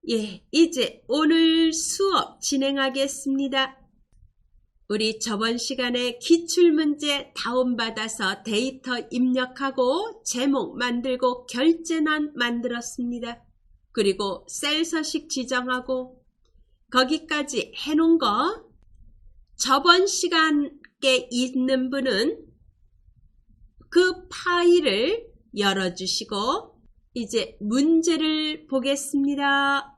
이제 오늘 수업 진행하겠습니다. 우리 저번 시간에 기출문제 다운받아서 데이터 입력하고 제목 만들고 결제난 만들었습니다. 그리고 셀 서식 지정하고 거기까지 해놓은 거 저번 시간에 있는 분은 그 파일을 열어주시고 이제 문제를 보겠습니다.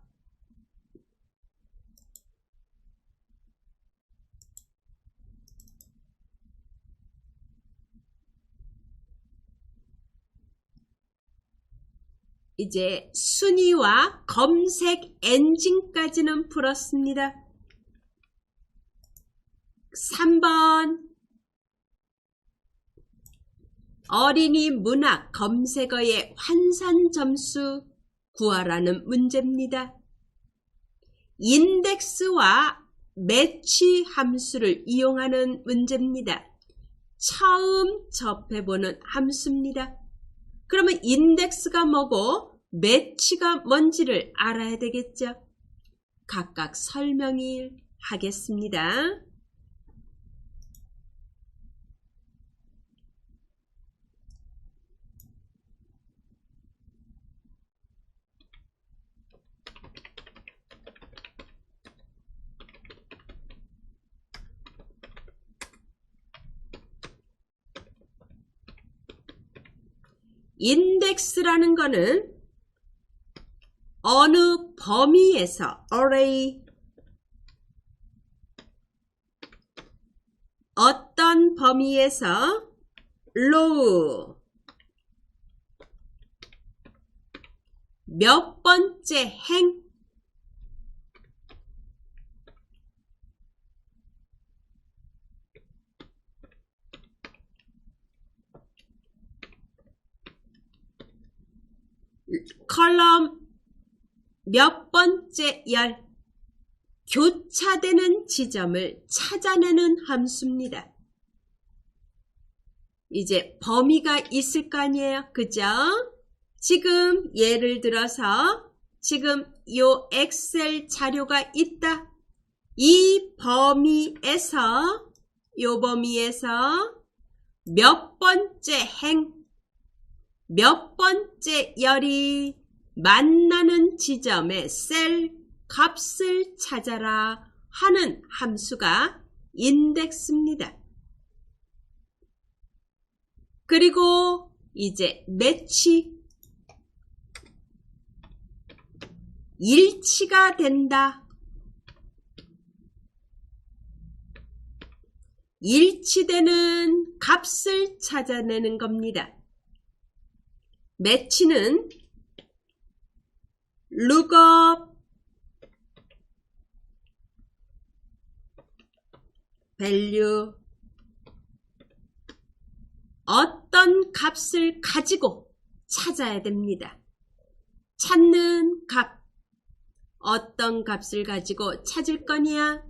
이제 순위와 검색 엔진까지는 풀었습니다. 3번 어린이 문학 검색어의 환산 점수 구하라는 문제입니다. 인덱스와 매치 함수를 이용하는 문제입니다. 처음 접해보는 함수입니다. 그러면 인덱스가 뭐고 매치가 뭔지를 알아야 되겠죠. 각각 설명을 하겠습니다. 인덱스라는 거는 어느 범위에서 array 어떤 범위에서 row 몇 번째 행 컬럼 몇 번째 열 교차되는 지점을 찾아내는 함수입니다. 이제 범위가 있을 거 아니에요. 그죠? 지금 예를 들어서 지금 요 엑셀 자료가 있다. 이 범위에서 요 범위에서 몇 번째 행 몇 번째 열이 만나는 지점의 셀 값을 찾아라 하는 함수가 인덱스입니다. 그리고 이제 매치 일치가 된다. 일치되는 값을 찾아내는 겁니다. 매치는 lookup value 어떤 값을 가지고 찾아야 됩니다. 찾는 값 어떤 값을 가지고 찾을 거냐?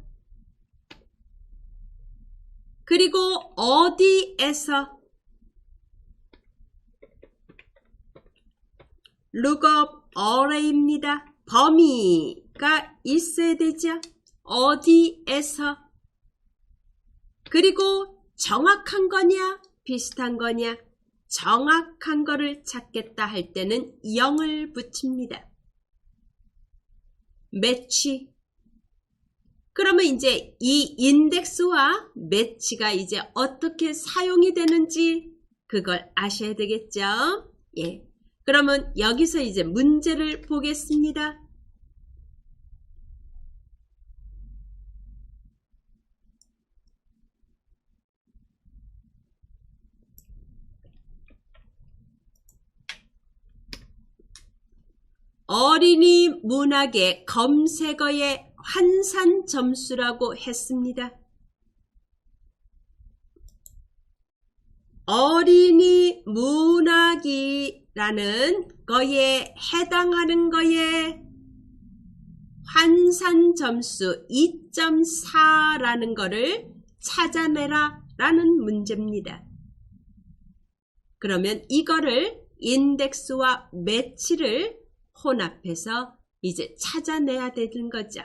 그리고 어디에서 lookup array입니다. 범위가 있어야 되죠. 어디에서 그리고 정확한 거냐 비슷한 거냐 정확한 거를 찾겠다 할 때는 0을 붙입니다. 매치 그러면 이제 이 인덱스와 매치가 이제 어떻게 사용이 되는지 그걸 아셔야 되겠죠. 그러면 여기서 이제 문제를 보겠습니다. 어린이 문학의 검색어의 환산 점수라고 했습니다. 어린이 문학이라는 거에 해당하는 거에 환산 점수 2.4라는 거를 찾아내라 라는 문제입니다. 그러면 이거를 인덱스와 매치를 혼합해서 이제 찾아내야 되는 거죠.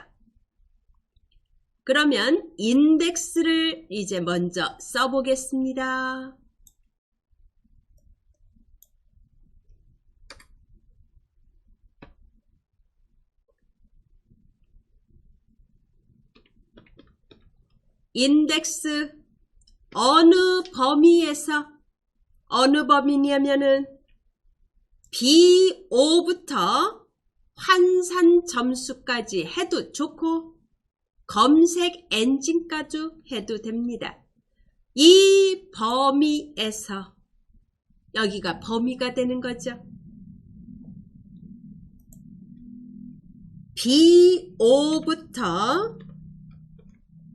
그러면 인덱스를 이제 먼저 써보겠습니다. 인덱스 어느 범위에서 어느 범위냐면은 B5부터 환산 점수까지 해도 좋고 검색 엔진까지 해도 됩니다. 이 범위에서 여기가 범위가 되는 거죠. B5부터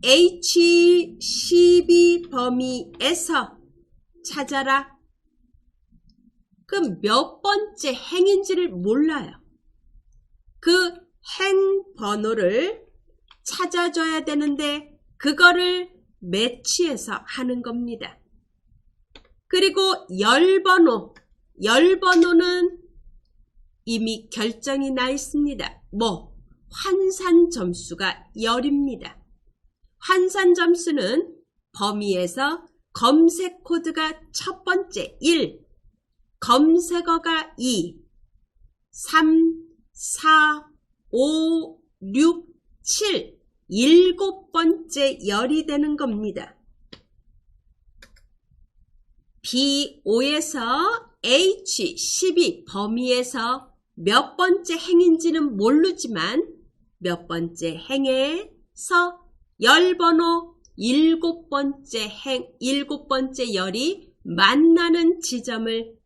H12 범위에서 찾아라. 그럼 몇 번째 행인지를 몰라요. 그 행 번호를 찾아줘야 되는데 그거를 매치해서 하는 겁니다. 그리고 열번호는 이미 결정이 나 있습니다. 환산 점수가 10입니다. 환산 점수는 범위에서 검색 코드가 첫 번째 1, 검색어가 2, 3, 4, 5, 6, 7, 7번째 열이 되는 겁니다. B5에서 H12 범위에서 몇 번째 행인지는 모르지만 몇 번째 행에서 열번호 7번째 열이 만나는 지점을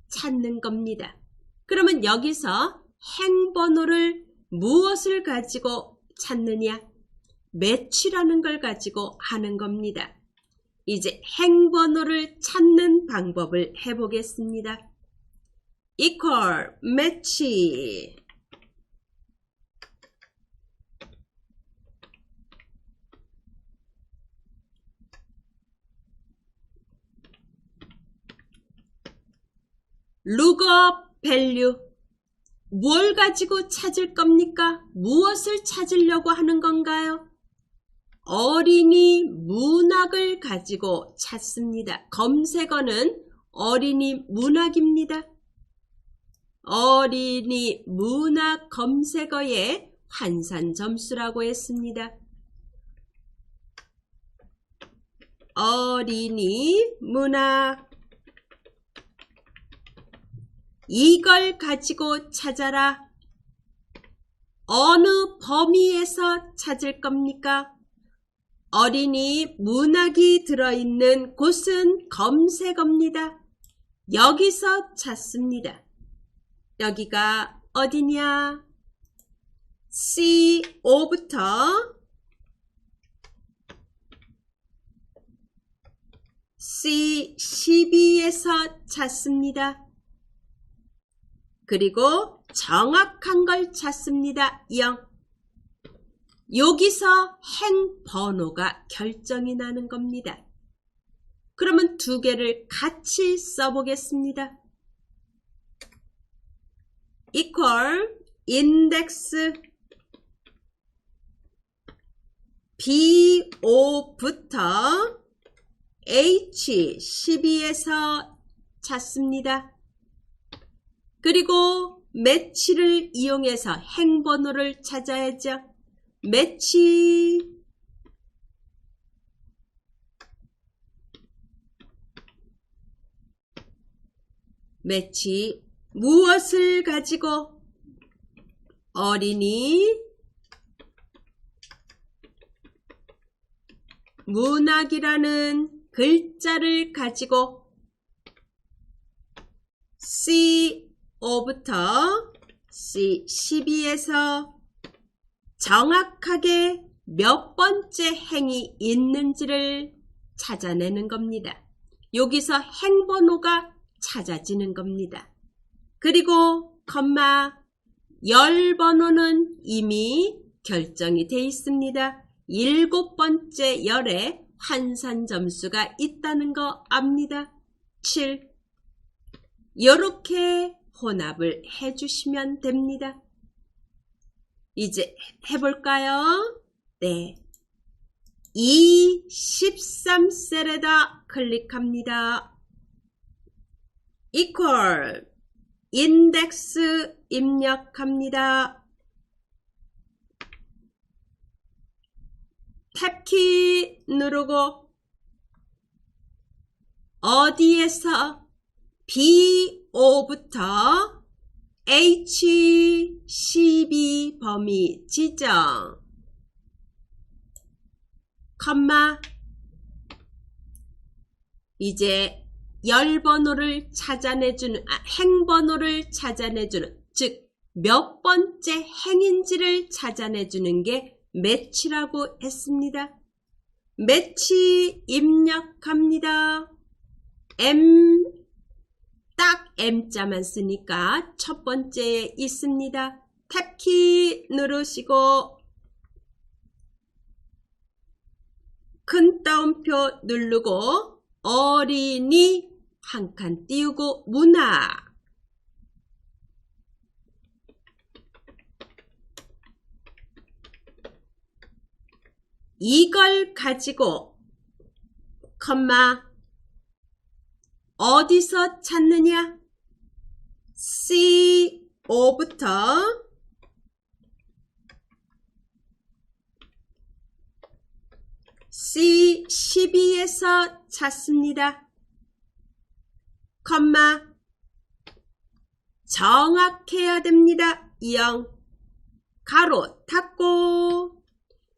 찾는 겁니다. 그러면 여기서 행번호를 무엇을 가지고 찾느냐? 매치라는 걸 가지고 하는 겁니다. 이제 행번호를 찾는 방법을 해보겠습니다. equal 매치 lookup value 뭘 가지고 찾을 겁니까? 무엇을 찾으려고 하는 건가요? 어린이 문학을 가지고 찾습니다. 검색어는 어린이 문학입니다. 어린이 문학 검색어의 환산 점수라고 했습니다. 어린이 문학 이걸 가지고 찾아라. 어느 범위에서 찾을 겁니까? 어린이 문학이 들어있는 곳은 검색어입니다. 여기서 찾습니다. 여기가 어디냐? C5부터 C12에서 찾습니다. 그리고 정확한 걸 찾습니다. 0. 여기서 행 번호가 결정이 나는 겁니다. 그러면 두 개를 같이 써보겠습니다. equal index B5부터 H12에서 찾습니다. 그리고 매치를 이용해서 행번호를 찾아야죠. 매치 무엇을 가지고? 어린이 문학이라는 글자를 가지고 C5부터 C12에서 정확하게 몇 번째 행이 있는지를 찾아내는 겁니다. 여기서 행번호가 찾아지는 겁니다. 그리고 열 번호는 이미 결정이 되어 있습니다. 7번째 열에 환산 점수가 있다는 거 압니다. 7. 이렇게 혼합을 해주시면 됩니다. 이제 해볼까요? 네. 이 13셀에다 클릭합니다. equal 인덱스 입력합니다. 탭키 누르고 어디에서 BO부터 HCB 범위 지정, 컴마, 이제 열번호를 찾아내주는, 행번호를 찾아내주는, 즉 몇 번째 행인지를 찾아내주는 게 매치라고 했습니다. 매치 입력합니다. M, 딱 M자만 쓰니까 첫 번째에 있습니다. 탭키 누르시고 큰 따옴표 누르고 어린이 한 칸 띄우고 문화, 이걸 가지고 컴마 어디서 찾느냐? CO부터 C12에서 찾습니다. 컴마 정확해야 됩니다. 0 가로 닫고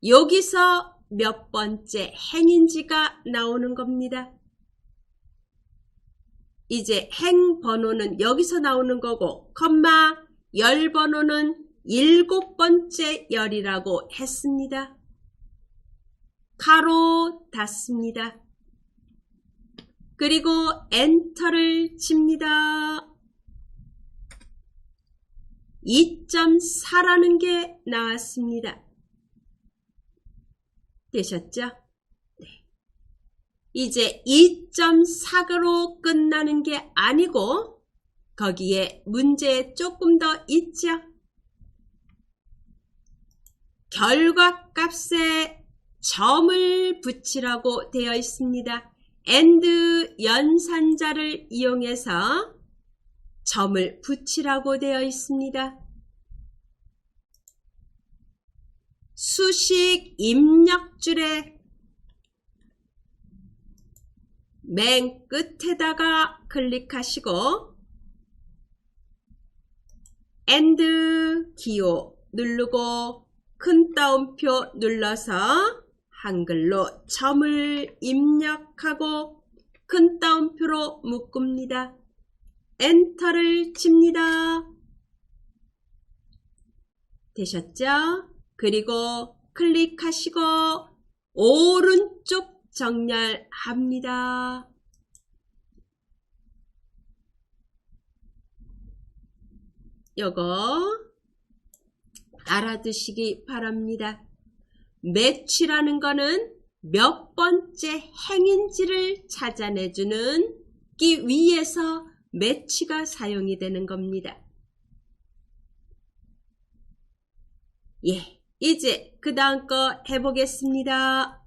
여기서 몇 번째 행인지가 나오는 겁니다. 이제 행 번호는 여기서 나오는 거고 컴마 열 번호는 7번째 열이라고 했습니다. 가로 닫습니다. 그리고 엔터를 칩니다. 2.4라는 게 나왔습니다. 되셨죠? 네. 이제 2.4로 끝나는 게 아니고 거기에 문제 조금 더 있죠? 결과값에 점을 붙이라고 되어 있습니다. AND 연산자를 이용해서 점을 붙이라고 되어 있습니다. 수식 입력줄에 맨 끝에다가 클릭하시고 AND 기호 누르고 큰 따옴표 눌러서 한글로 점을 입력하고 큰 따옴표로 묶습니다. 엔터를 칩니다. 되셨죠? 그리고 클릭하시고 오른쪽 정렬합니다. 요거 알아두시기 바랍니다. 매치라는 거는 몇 번째 행인지를 찾아내주는 기 위해서 매치가 사용이 되는 겁니다. 예, 이제 그 다음 거 해보겠습니다.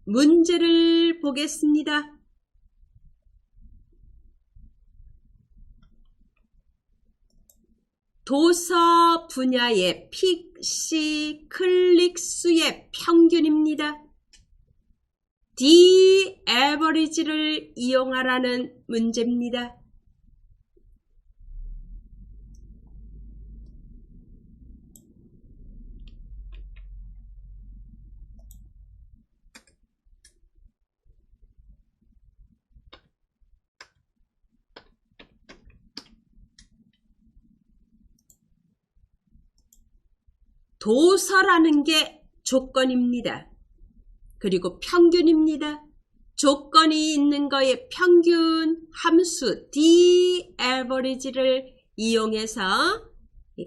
문제를 보겠습니다. 도서 분야의 PC 클릭 수의 평균입니다. The average를 이용하라는 문제입니다. 도서라는 게 조건입니다. 그리고 평균입니다. 조건이 있는 거의 평균 함수 the average를 이용해서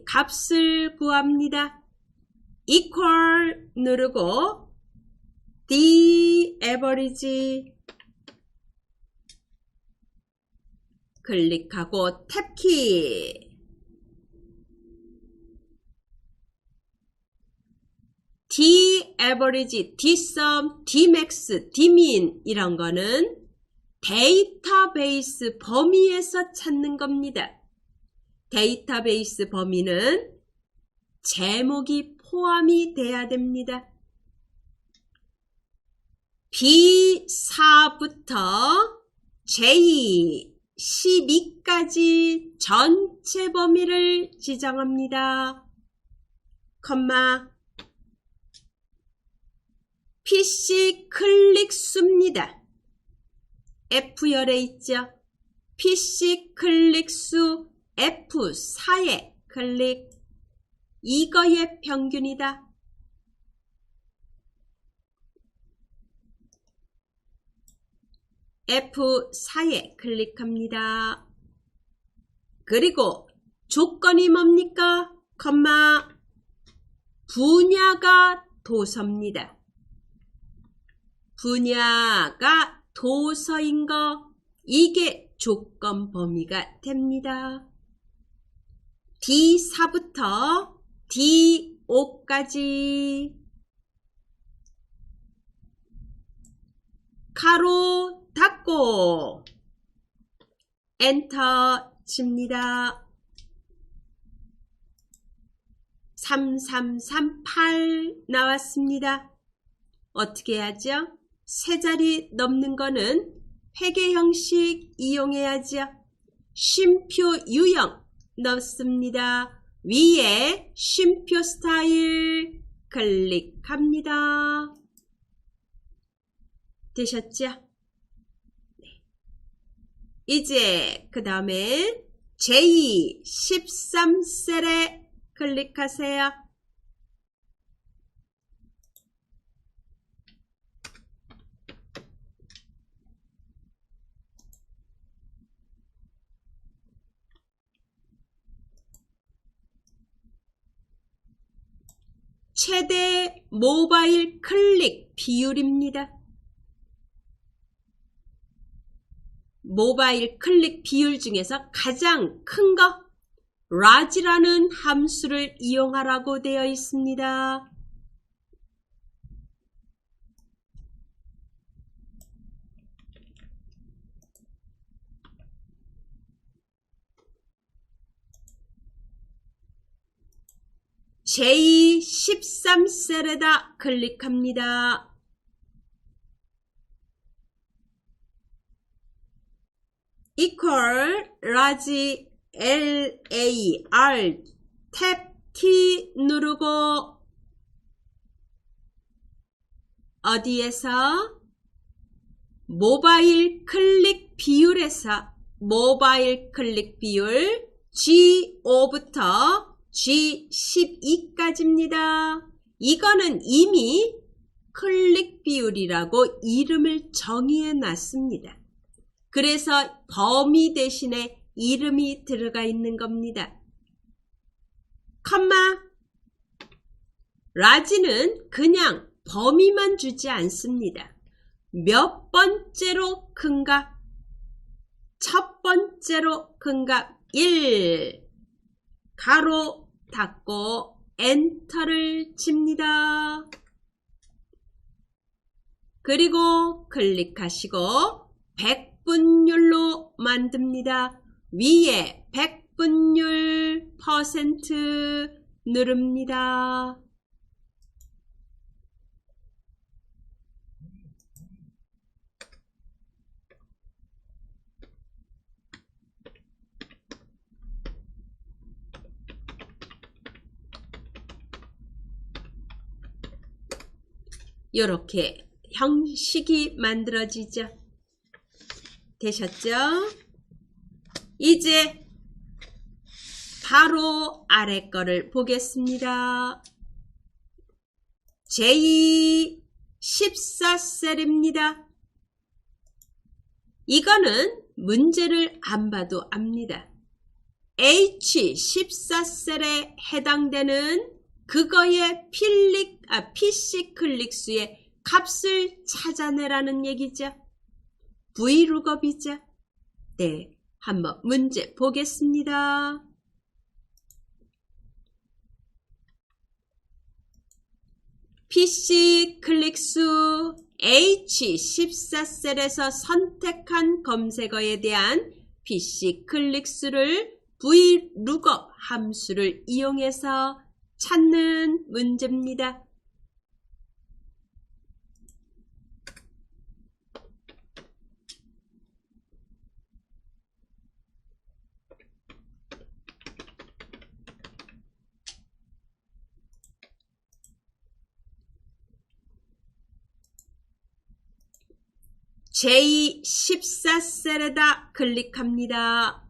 값을 구합니다. equal 누르고 the average 클릭하고 탭키 D average, D sum, D max, D mean 이런 거는 데이터베이스 범위에서 찾는 겁니다. 데이터베이스 범위는 제목이 포함이 돼야 됩니다. B4부터 J12까지 전체 범위를 지정합니다. 컴마 PC 클릭 수입니다. F열에 있죠. PC 클릭 수 F4의 클릭 이거의 평균이다. F4에 클릭합니다. 그리고 조건이 뭡니까? 컴마 분야가 도서입니다. 분야가 도서인 거 이게 조건 범위가 됩니다. D4부터 D5까지 가로 닫고 엔터 칩니다. 3338 나왔습니다. 어떻게 하죠? 세 자리 넘는 거는 회계 형식 이용해야죠. 쉼표 유형 넣습니다. 위에 쉼표 스타일 클릭합니다. 되셨죠? 네. 이제 그 다음에 J13셀에 클릭하세요. 최대 모바일 클릭 비율입니다. 모바일 클릭 비율 중에서 가장 큰 거 large라는 함수를 이용하라고 되어 있습니다. J13셀에다 클릭합니다. equal large LAR 탭 T 누르고 어디에서? 모바일 클릭 비율에서 모바일 클릭 비율 G5부터 G12까지입니다. 이거는 이미 클릭 비율이라고 이름을 정의해 놨습니다. 그래서 범위 대신에 이름이 들어가 있는 겁니다. 컴마 라지는 그냥 범위만 주지 않습니다. 몇 번째로 큰가? 첫 번째로 큰가? 1 가로 닫고 엔터를 칩니다. 그리고 클릭하시고 100분율로 만듭니다. 위에 100분율 퍼센트 누릅니다. 이렇게 형식이 만들어지죠. 되셨죠? 이제 바로 아래 거를 보겠습니다. J14셀입니다. 이거는 문제를 안 봐도 압니다. H14셀에 해당되는 그거의 PC 클릭수의 값을 찾아내라는 얘기죠. V룩업이죠. 네, 한번 문제 보겠습니다. PC 클릭수 H14셀에서 선택한 검색어에 대한 PC 클릭수를 VLOOKUP 함수를 이용해서 찾는 문제입니다. J14셀에다 클릭합니다.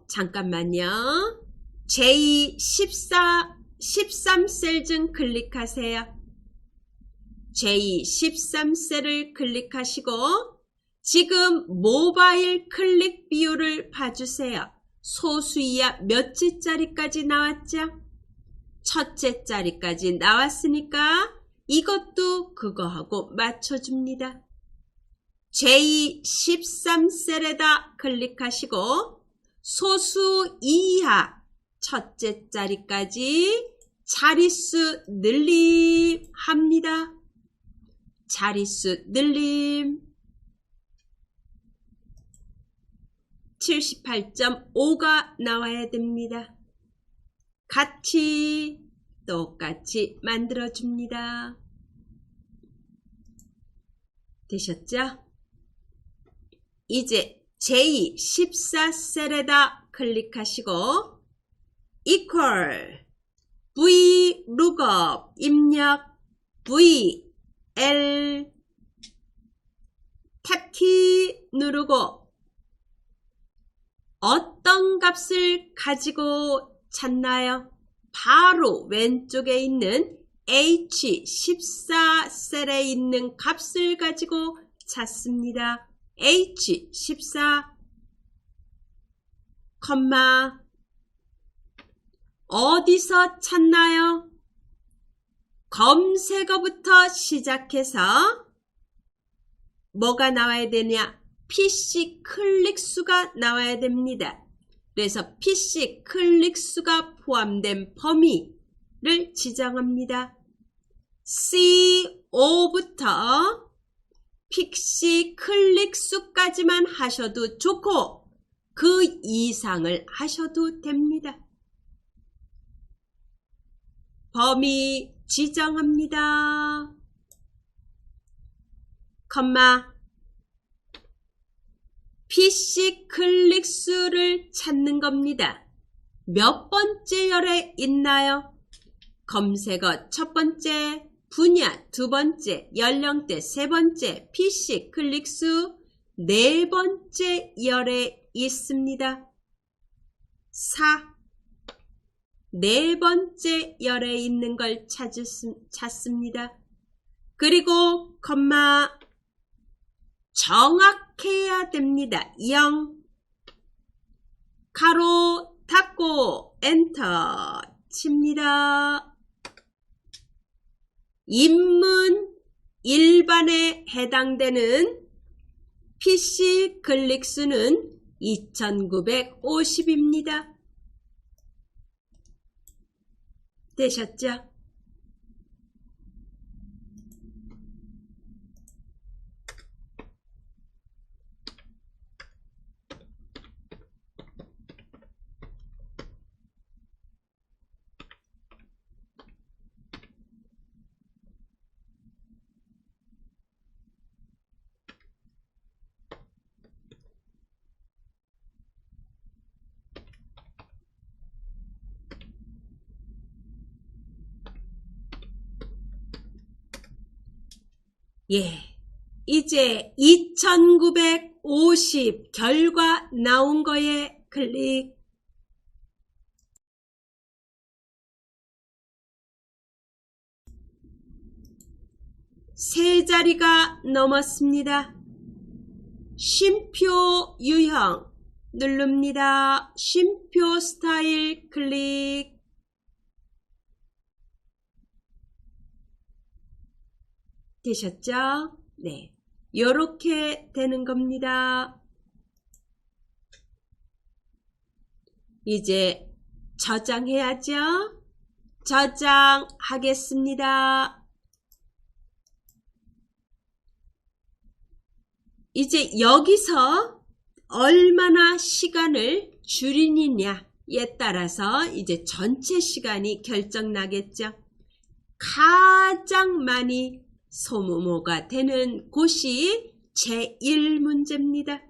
잠깐만요. J13셀 중 클릭하세요. J13셀을 클릭하시고 지금 모바일 클릭 비율을 봐주세요. 소수이하 몇째 자리까지 나왔죠? 첫째 자리까지 나왔으니까 이것도 그거하고 맞춰줍니다. J13셀에다 클릭하시고 소수 이하 첫째 자리까지 자릿수 늘림 합니다. 자릿수 늘림 78.5가 나와야 됩니다. 같이 똑같이 만들어줍니다. 되셨죠? 이제 J14셀에다 클릭하시고 equal VLOOKUP 입력 VL 탭키 누르고 어떤 값을 가지고 찾나요? 바로 왼쪽에 있는 H14셀에 있는 값을 가지고 찾습니다. H14, 어디서 찾나요? 검색어부터 시작해서 뭐가 나와야 되냐? PC 클릭수가 나와야 됩니다. 그래서 PC 클릭수가 포함된 범위를 지정합니다. C5부터 PC 클릭수까지만 하셔도 좋고 그 이상을 하셔도 됩니다. 범위 지정합니다. PC 클릭수를 찾는 겁니다. 몇 번째 열에 있나요? 검색어 첫 번째, 분야 두 번째, 연령대 세 번째, PC 클릭수 네 번째 열에 있습니다. 4. 네 번째 열에 있는 걸 찾습니다. 그리고 정확해야 됩니다. 0 가로 닫고 엔터 칩니다. 인문 일반에 해당되는 PC 클릭수는 2950입니다. 되셨죠? 이제 2950 결과 나온 거에 클릭. 세 자리가 넘었습니다. 쉼표 유형 누릅니다. 쉼표 스타일 클릭. 되셨죠? 네. 요렇게 되는 겁니다. 이제 저장해야죠. 저장하겠습니다. 이제 여기서 얼마나 시간을 줄이느냐에 따라서 이제 전체 시간이 결정나겠죠. 가장 많이 소모가 되는 곳이 제1문제입니다.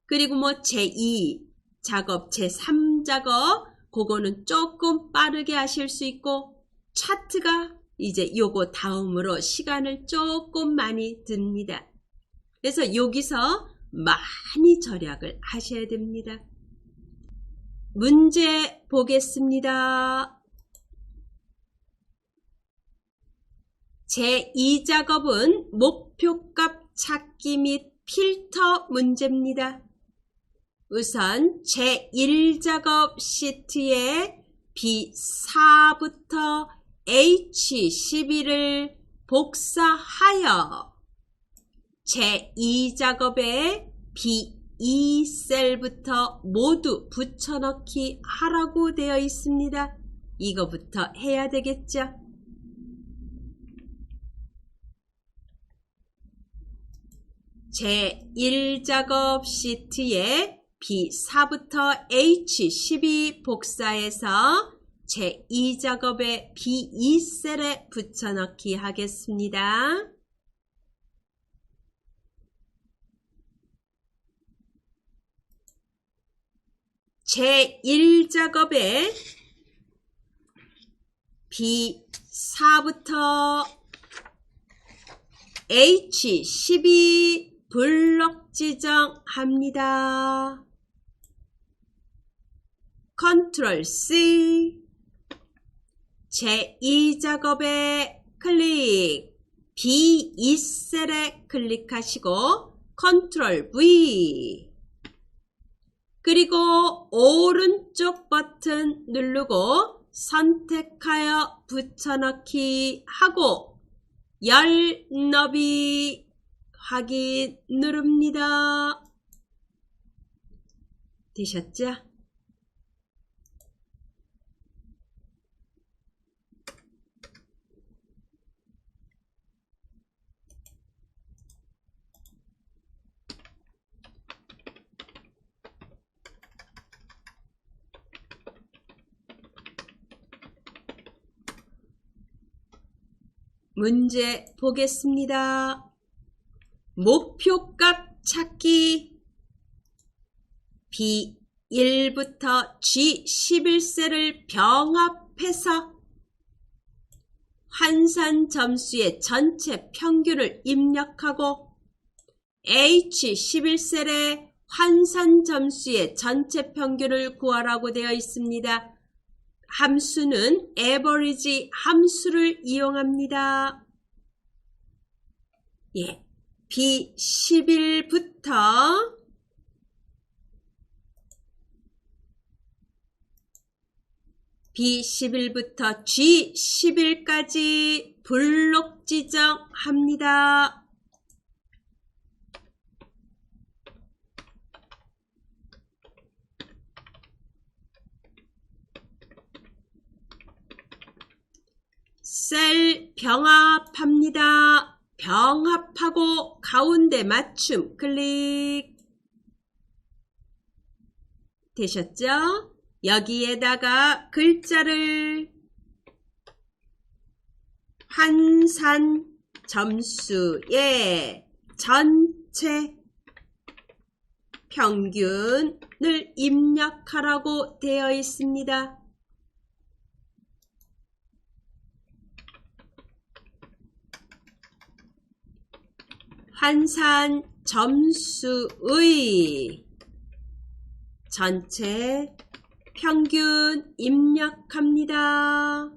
그리고 뭐 제2 작업, 제3 작업 그거는 조금 빠르게 하실 수 있고 차트가 이제 요거 다음으로 시간을 조금 많이 듭니다. 그래서 여기서 많이 절약을 하셔야 됩니다. 문제 보겠습니다. 제2작업은 목표값 찾기 및 필터 문제입니다. 우선 제1작업 시트에 B4부터 H12를 복사하여 제2작업에 B2셀부터 모두 붙여넣기 하라고 되어 있습니다. 이거부터 해야 되겠죠. 제1작업 시트에 B4부터 H12 복사해서 제2작업에 B2셀에 붙여넣기 하겠습니다. 제1작업에 B4부터 H12 블록 지정합니다. 컨트롤 C. 제2작업에 클릭, B2셀에 클릭하시고 컨트롤 V. 그리고 오른쪽 버튼 누르고 선택하여 붙여넣기 하고 열 너비 확인 누릅니다. 되셨죠? 문제 보겠습니다. 목표값 찾기 B1부터 G11셀을 병합해서 환산 점수의 전체 평균을 입력하고 H11셀의 환산 점수의 전체 평균을 구하라고 되어 있습니다. 함수는 average 함수를 이용합니다. 예, B11부터 G11까지 블록 지정합니다. 셀 병합합니다. 병합하고 가운데 맞춤 클릭. 되셨죠? 여기에다가 글자를 환산 점수의 전체 평균을 입력하라고 되어 있습니다. 환산 점수의 전체 평균 입력합니다.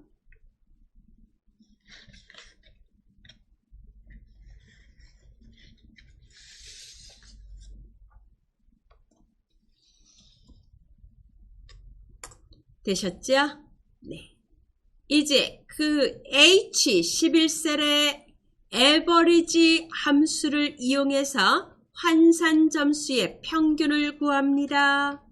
되셨죠? 네. 이제 그 H11셀의 average 함수를 이용해서 환산 점수의 평균을 구합니다.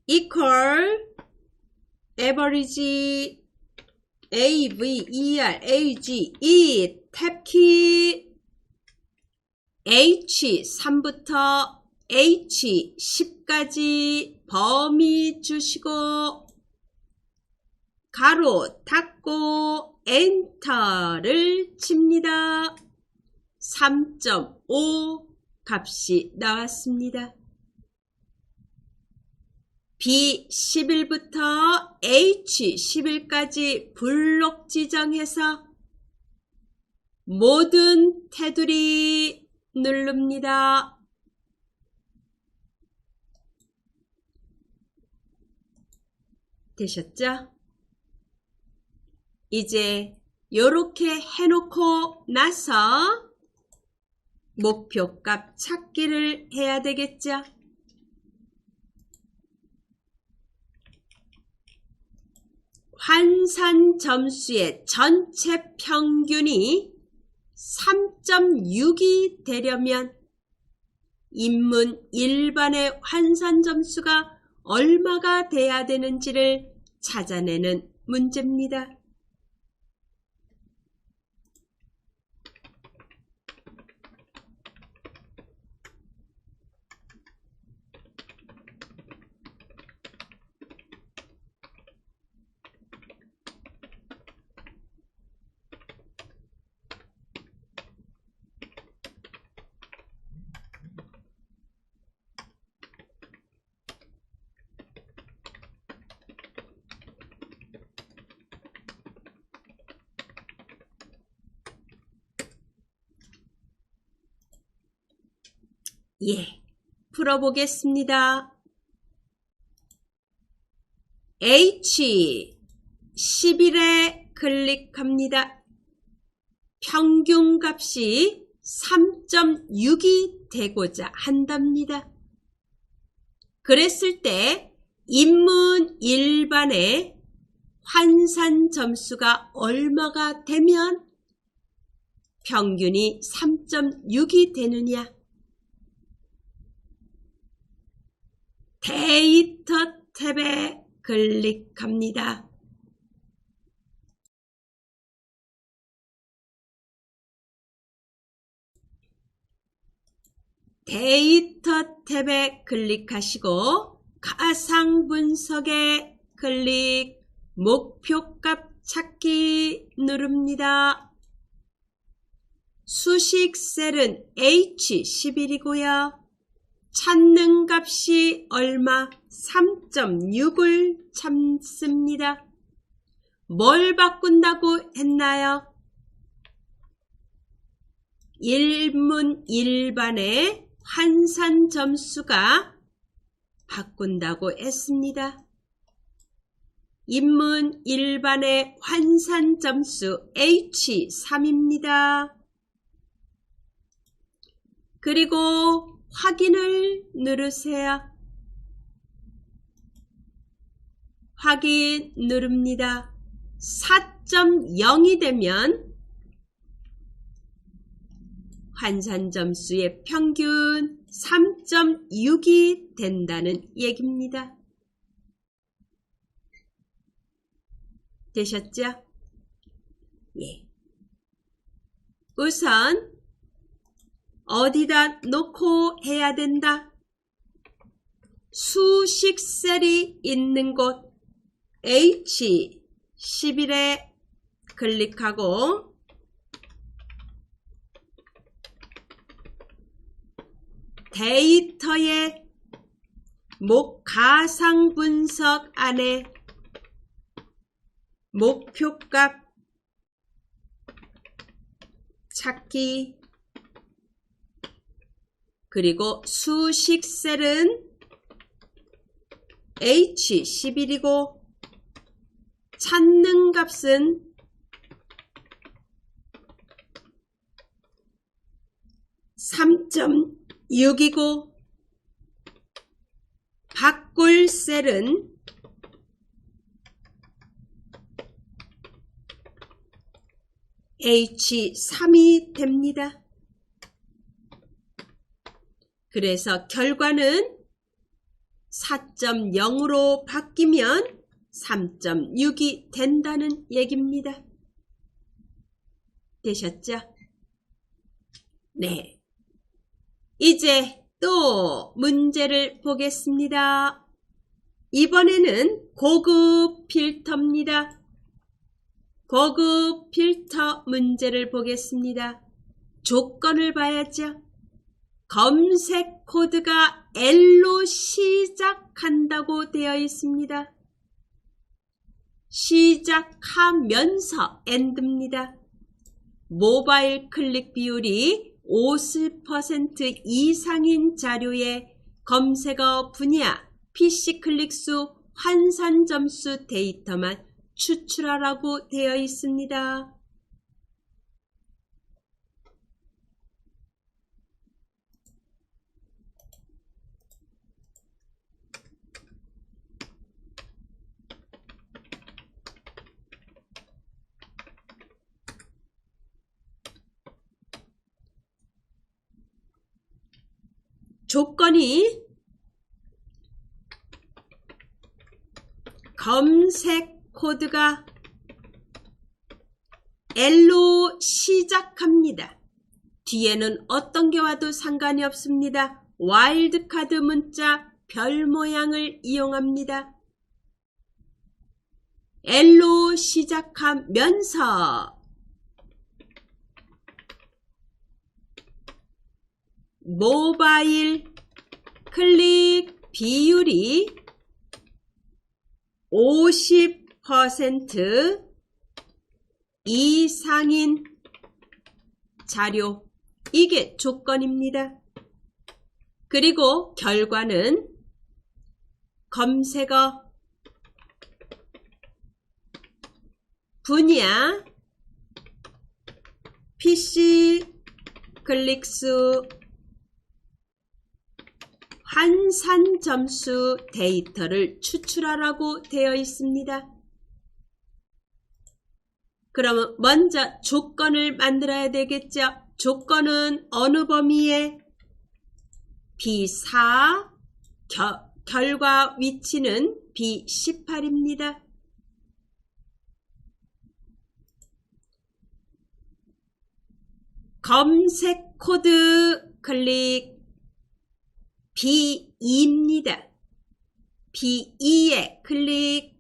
equal average average 이 탭키 H3부터 H10까지 범위 주시고 가로 닫고 엔터를 칩니다. 3.5 값이 나왔습니다. B11부터 H11까지 블록 지정해서 모든 테두리 누릅니다. 되셨죠? 이제 이렇게 해놓고 나서 목표값 찾기를 해야 되겠죠? 환산 점수의 전체 평균이 3.6이 되려면 인문 일반의 환산 점수가 얼마가 돼야 되는지를 찾아내는 문제입니다. 풀어보겠습니다. H11에 클릭합니다. 평균값이 3.6이 되고자 한답니다. 그랬을 때 인문 일반의 환산 점수가 얼마가 되면 평균이 3.6이 되느냐? 데이터 탭에 클릭합니다. 데이터 탭에 클릭하시고 가상 분석에 클릭, 목표값 찾기 누릅니다. 수식 셀은 H11이고요. 찾는 값이 얼마? 3.6을 찾습니다. 뭘 바꾼다고 했나요? 인문 일반의 환산 점수가 바꾼다고 했습니다. 인문 일반의 환산 점수 H3입니다. 그리고 확인을 누르세요. 확인 누릅니다. 4.0이 되면 환산 점수의 평균 3.6이 된다는 얘기입니다. 되셨죠? 우선 어디다 놓고 해야 된다? 수식 셀이 있는 곳 H11에 클릭하고 데이터의 가상 분석 안에 목표값 찾기 그리고 수식 셀은 H11이고 찾는 값은 3.6이고 바꿀 셀은 H3이 됩니다. 그래서 결과는 4.0으로 바뀌면 3.6이 된다는 얘기입니다. 되셨죠? 네. 이제 또 문제를 보겠습니다. 이번에는 고급 필터입니다. 고급 필터 문제를 보겠습니다. 조건을 봐야죠. 검색 코드가 L로 시작한다고 되어 있습니다. 시작하면서 AND입니다. 모바일 클릭 비율이 50% 이상인 자료의 검색어 분야, PC 클릭수, 환산 점수 데이터만 추출하라고 되어 있습니다. 조건이 검색 코드가 L로 시작합니다. 뒤에는 어떤 게 와도 상관이 없습니다. 와일드카드 문자 별 모양을 이용합니다. L로 시작하면서 모바일 클릭 비율이 50% 이상인 자료, 이게 조건입니다. 그리고 결과는 검색어 분야, PC 클릭수, 환산 점수 데이터를 추출하라고 되어 있습니다. 그러면 먼저 조건을 만들어야 되겠죠. 조건은 어느 범위에? B4, 결과 위치는 B18입니다. 검색 코드 클릭 B2입니다. B2에 클릭,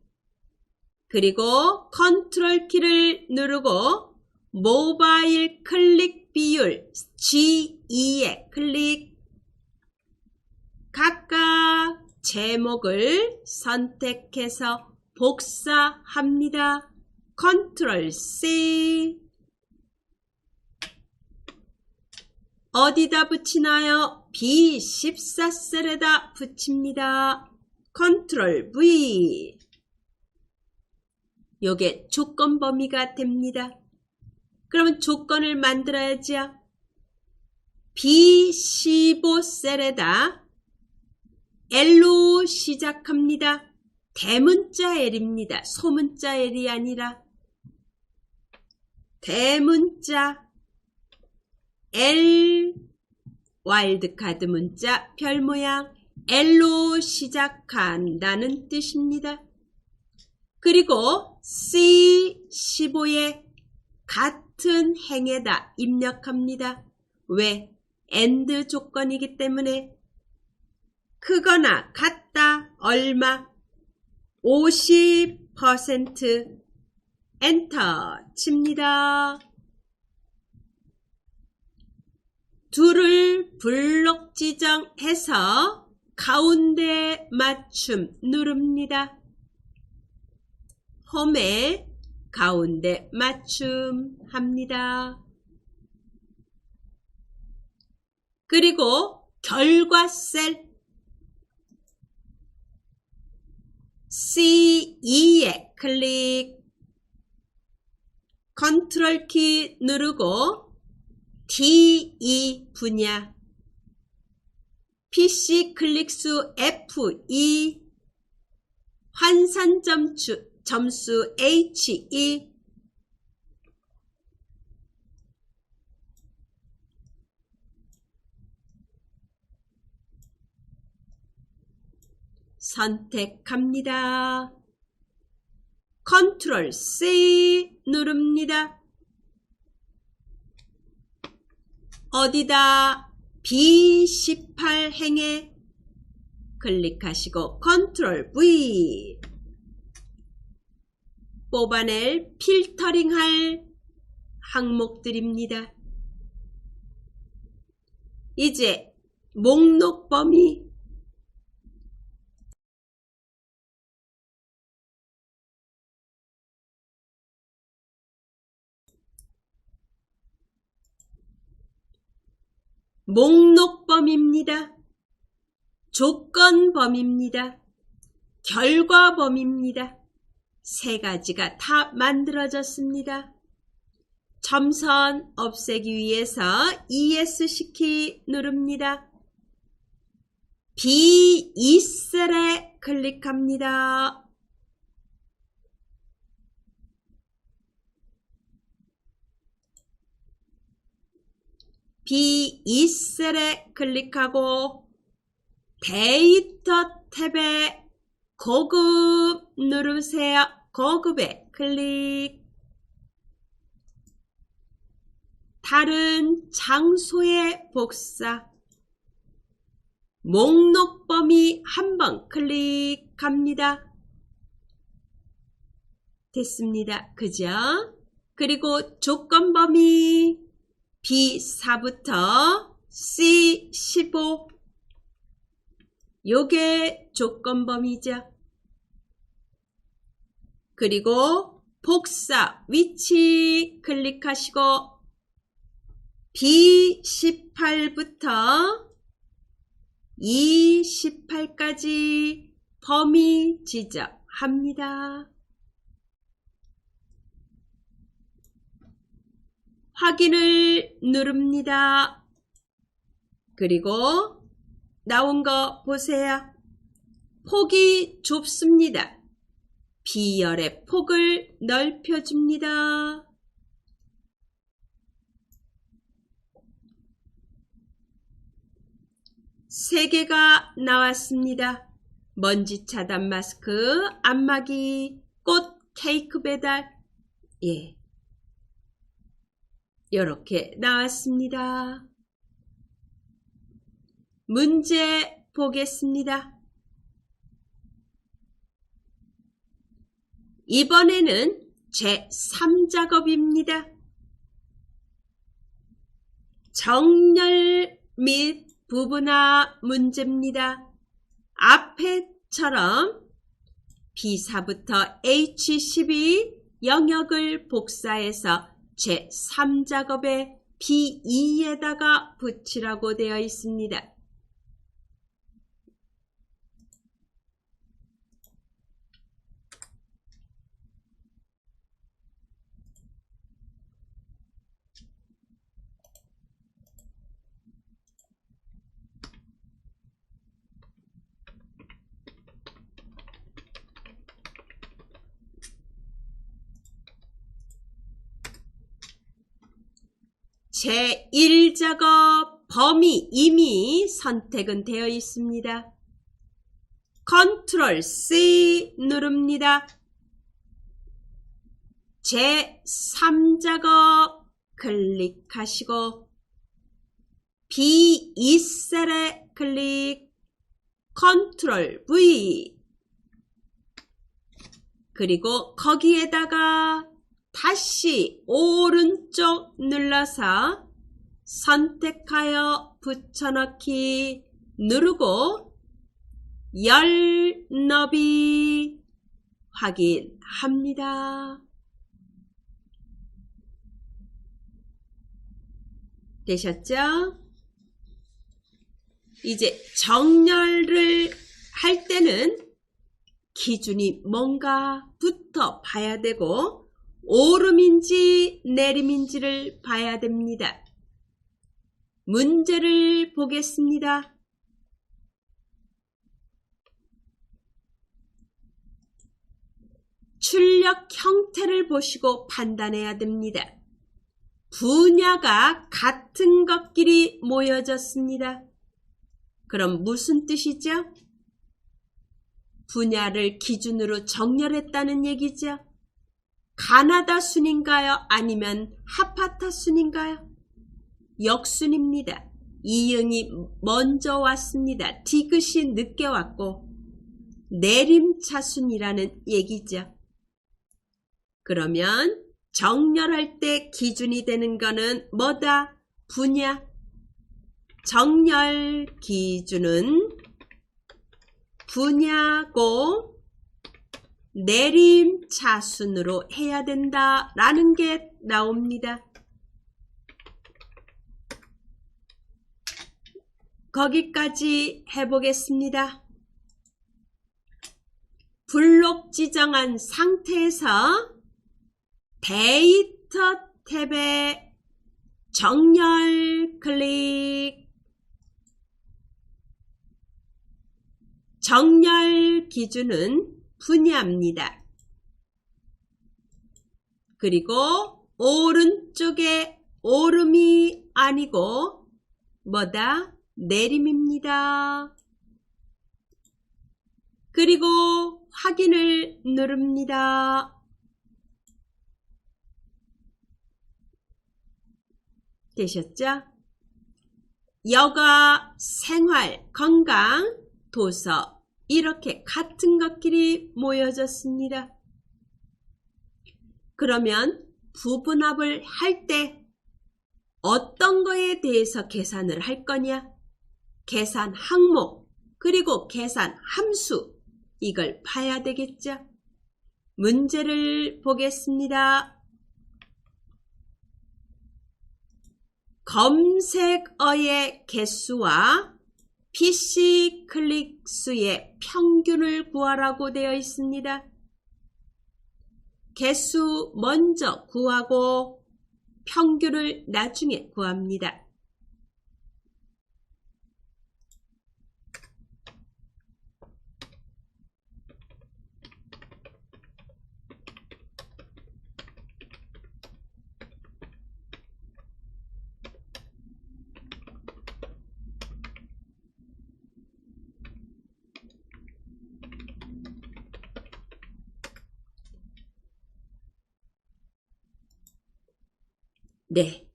그리고 컨트롤 키를 누르고 모바일 클릭 비율 G2에 클릭, 각각 제목을 선택해서 복사합니다. 컨트롤 C. 어디다 붙이나요? B14셀에다 붙입니다. 컨트롤 V. 요게 조건 범위가 됩니다. 그러면 조건을 만들어야죠. B15셀에다 L로 시작합니다. 대문자 L입니다. 소문자 L이 아니라 대문자 L, 와일드카드 문자 별 모양 L로 시작한다는 뜻입니다. 그리고 C15에 같은 행에다 입력합니다. 왜? AND 조건이기 때문에. 크거나 같다 얼마? 50% 엔터 칩니다. 둘을 블록 지정해서 가운데 맞춤 누릅니다. 홈에 가운데 맞춤 합니다. 그리고 결과 셀 C2에 클릭, 컨트롤 키 누르고 D2 분야, PC 클릭수 F2, 환산 점수 H2, 선택합니다. 컨트롤 C 누릅니다. 어디다? B18 행에 클릭하시고 컨트롤 V. 뽑아낼 필터링할 항목들입니다. 이제 목록 범위 목록 범위입니다. 조건 범위입니다. 결과 범위입니다. 세 가지가 다 만들어졌습니다. 점선 없애기 위해서 ESC 키 누릅니다. B2셀에 클릭합니다. B2셀에 클릭하고 데이터 탭에 고급 누르세요. 고급에 클릭. 다른 장소의 복사. 목록 범위 한번 클릭합니다. 됐습니다. 그죠? 그리고 조건 범위 B4부터 C15 요게 조건 범위죠. 그리고 복사 위치 클릭하시고 B18부터 E18까지 범위 지정합니다. 확인을 누릅니다. 그리고 나온 거 보세요. 폭이 좁습니다. B열의 폭을 넓혀줍니다. 세 개가 나왔습니다. 먼지 차단 마스크, 안마기, 꽃 케이크 배달. 예. 이렇게 나왔습니다. 문제 보겠습니다. 이번에는 제3작업입니다. 정렬 및 부분화 문제입니다. 앞에처럼 B4부터 H12 영역을 복사해서 제3작업에 B2에다가 붙이라고 되어 있습니다. 제1작업 범위 이미 선택은 되어 있습니다. 컨트롤 C 누릅니다. 제3작업 클릭하시고 B2셀에 클릭 컨트롤 V 그리고 거기에다가 다시 오른쪽 눌러서 선택하여 붙여넣기 누르고 열 너비 확인합니다. 되셨죠? 이제 정렬을 할 때는 기준이 뭔가부터 봐야 되고 오름인지 내림인지를 봐야 됩니다. 문제를 보겠습니다. 출력 형태를 보시고 판단해야 됩니다. 분야가 같은 것끼리 모여졌습니다. 그럼 무슨 뜻이죠? 분야를 기준으로 정렬했다는 얘기죠. 가나다 순인가요? 아니면 하파타 순인가요? 역순입니다. 이응이 먼저 왔습니다. 디귿이 늦게 왔고 내림차순이라는 얘기죠. 그러면 정렬할 때 기준이 되는 거는 뭐다? 분야. 정렬 기준은 분야고 내림차순으로 해야 된다라는 게 나옵니다. 거기까지 해보겠습니다. 블록 지정한 상태에서 데이터 탭에 정렬 클릭. 정렬 기준은 분야입니다. 그리고 오른쪽에 오름이 아니고 뭐다? 내림입니다. 그리고 확인을 누릅니다. 되셨죠? 여가, 생활, 건강, 도서 이렇게 같은 것끼리 모여졌습니다. 그러면 부분합을 할 때 어떤 거에 대해서 계산을 할 거냐? 계산 항목, 그리고 계산 함수, 이걸 봐야 되겠죠? 문제를 보겠습니다. 검색어의 개수와 PC 클릭 수의 평균을 구하라고 되어 있습니다. 개수 먼저 구하고 평균을 나중에 구합니다. 네,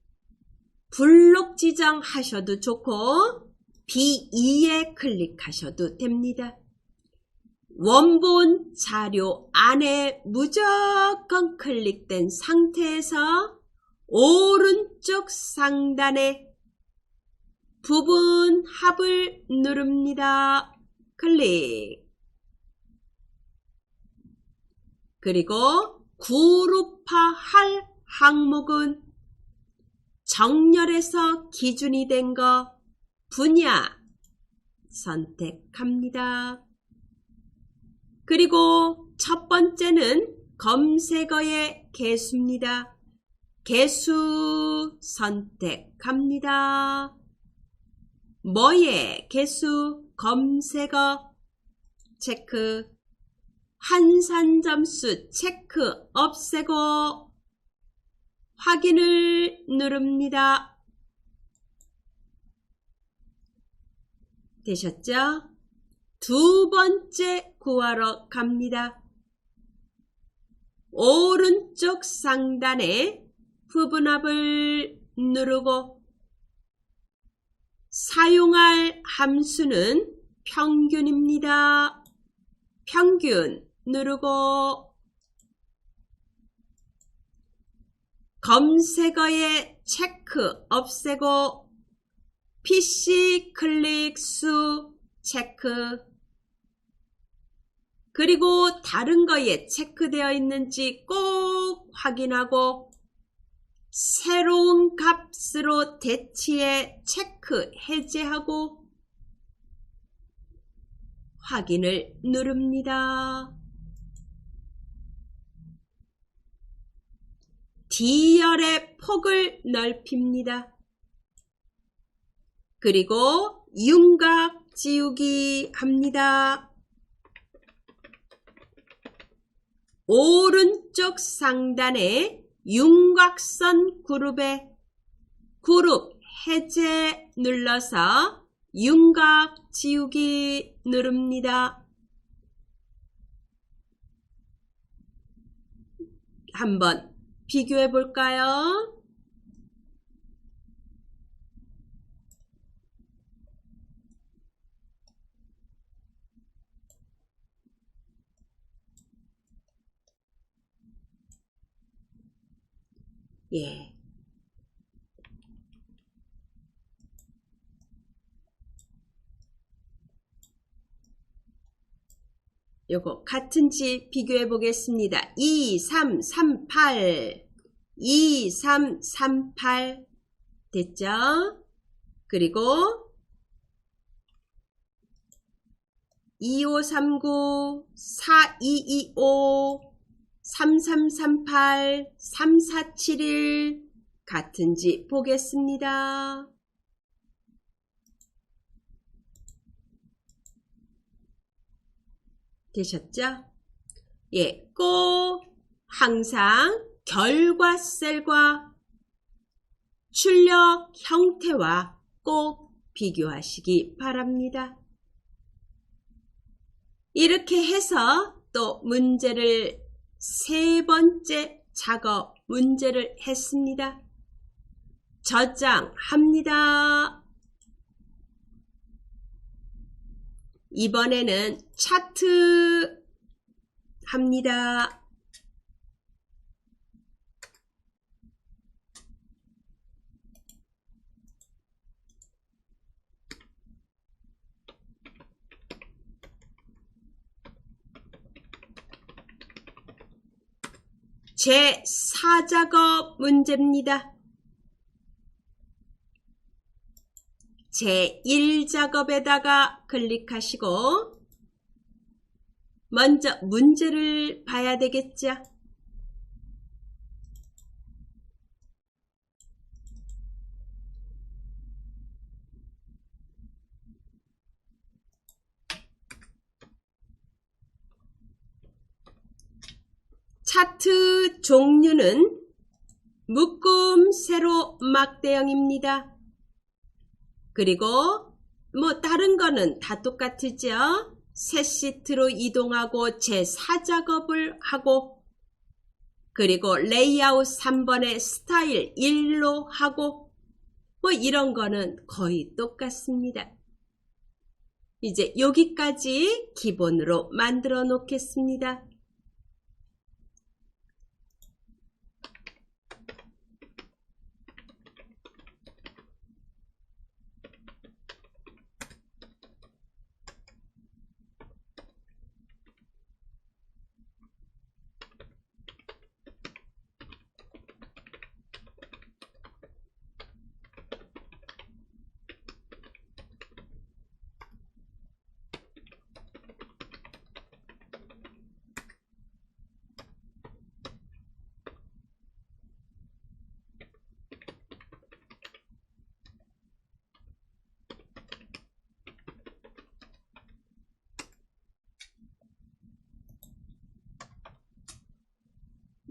블록 지정하셔도 좋고 B2에 클릭하셔도 됩니다. 원본 자료 안에 무조건 클릭된 상태에서 오른쪽 상단에 부분 합을 누릅니다. 클릭. 그리고 그룹화할 항목은 정렬해서 기준이 된 거 분야 선택합니다. 그리고 첫 번째는 검색어의 개수입니다. 개수 선택합니다. 뭐의 개수? 검색어 체크. 한산점수 체크 없애고 확인을 누릅니다. 되셨죠? 두 번째 구하러 갑니다. 오른쪽 상단에 부분합을 누르고 사용할 함수는 평균입니다. 평균 누르고 검색어의 체크 없애고 PC 클릭 수 체크. 그리고 다른 거에 체크되어 있는지 꼭 확인하고 새로운 값으로 대치해 체크 해제하고 확인을 누릅니다. D열의 폭을 넓힙니다. 그리고 윤곽 지우기 합니다. 오른쪽 상단에 윤곽선 그룹에 그룹 해제 눌러서 윤곽 지우기 누릅니다. 한번 비교해 볼까요? 예. 요거 같은지 비교해 보겠습니다. 2, 3, 3, 8. 2, 3, 3, 8. 됐죠? 그리고 2, 5, 3, 9, 4, 2, 2, 5, 3, 3, 3, 8, 3, 4, 7, 1. 같은지 보겠습니다. 되셨죠? 예, 꼭 항상 결과셀과 출력 형태와 꼭 비교하시기 바랍니다. 이렇게 해서 또 문제를 세 번째 작업 문제를 했습니다. 저장합니다. 이번에는 차트 합니다. 제4작업 문제입니다. 제1작업에다가 클릭하시고 먼저 문제를 봐야 되겠죠. 차트 종류는 묶음 세로 막대형입니다. 그리고 뭐 다른 거는 다 똑같으죠. 새 시트로 이동하고 제4작업을 하고 그리고 레이아웃 3번에 스타일 1로 하고 뭐 이런 거는 거의 똑같습니다. 이제 여기까지 기본으로 만들어 놓겠습니다.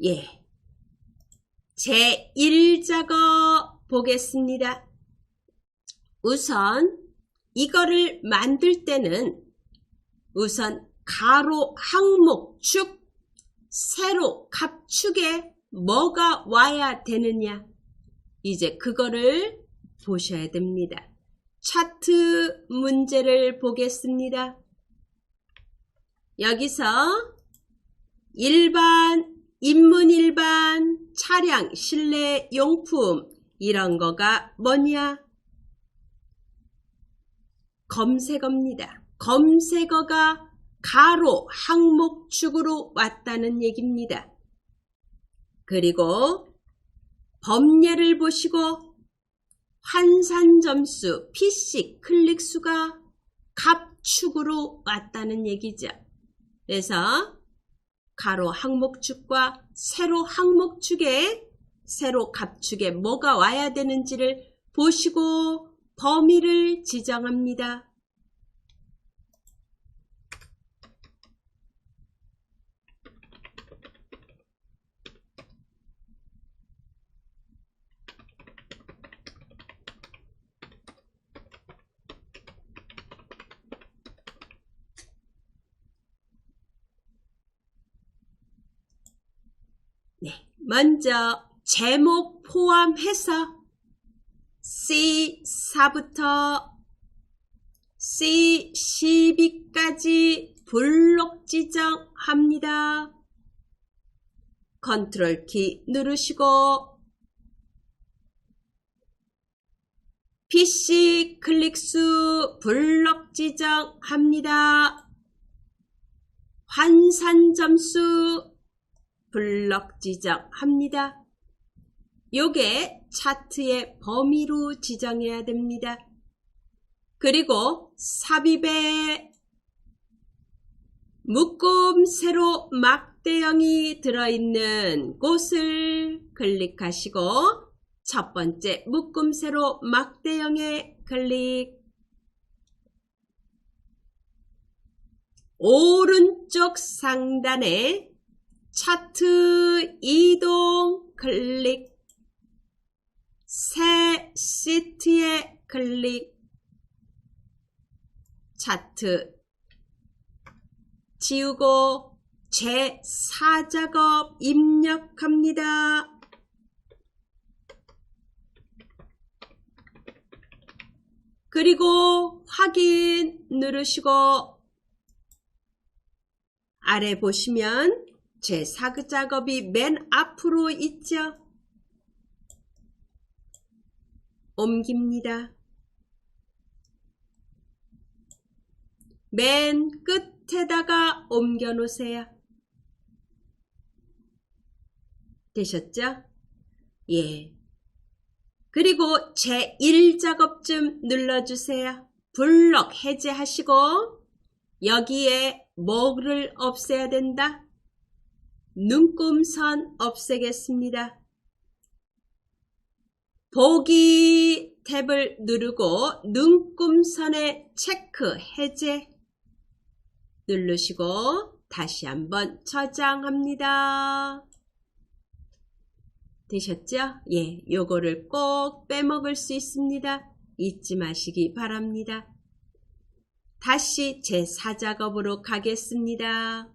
예, 제1작업 보겠습니다. 우선 이거를 만들 때는 우선 가로 항목 축 세로 갑축에 뭐가 와야 되느냐 이제 그거를 보셔야 됩니다. 차트 문제를 보겠습니다. 여기서 일반 인문 일반, 차량, 실내 용품 이런 거가 뭐냐? 검색어입니다. 검색어가 가로 항목축으로 왔다는 얘기입니다. 그리고 범례를 보시고 환산점수, PC 클릭수가 갑축으로 왔다는 얘기죠. 그래서 가로 항목축과 세로 항목축에 세로 갑축에 뭐가 와야 되는지를 보시고 범위를 지정합니다. 네, 먼저 제목 포함해서 C4부터 C12까지 블록 지정합니다. 컨트롤 키 누르시고 PC 클릭수 블록 지정합니다. 환산 점수 블록 지정합니다. 요게 차트의 범위로 지정해야 됩니다. 그리고 삽입에 묶음 세로 막대형이 들어있는 곳을 클릭하시고 첫 번째 묶음 세로 막대형에 클릭, 오른쪽 상단에 차트 이동 클릭, 새 시트에 클릭, 차트 지우고 제4작업 입력합니다. 그리고 확인 누르시고 아래 보시면 제4작업이 맨 앞으로 있죠. 옮깁니다. 맨 끝에다가 옮겨 놓으세요. 되셨죠? 예. 그리고 제1작업쯤 눌러주세요. 블록 해제하시고 여기에 뭐를 없애야 된다? 눈금선 없애겠습니다. 보기 탭을 누르고 눈금선에 체크 해제 누르시고 다시 한번 저장합니다. 되셨죠? 예, 요거를 꼭 빼먹을 수 있습니다. 잊지 마시기 바랍니다. 다시 제4작업으로 가겠습니다.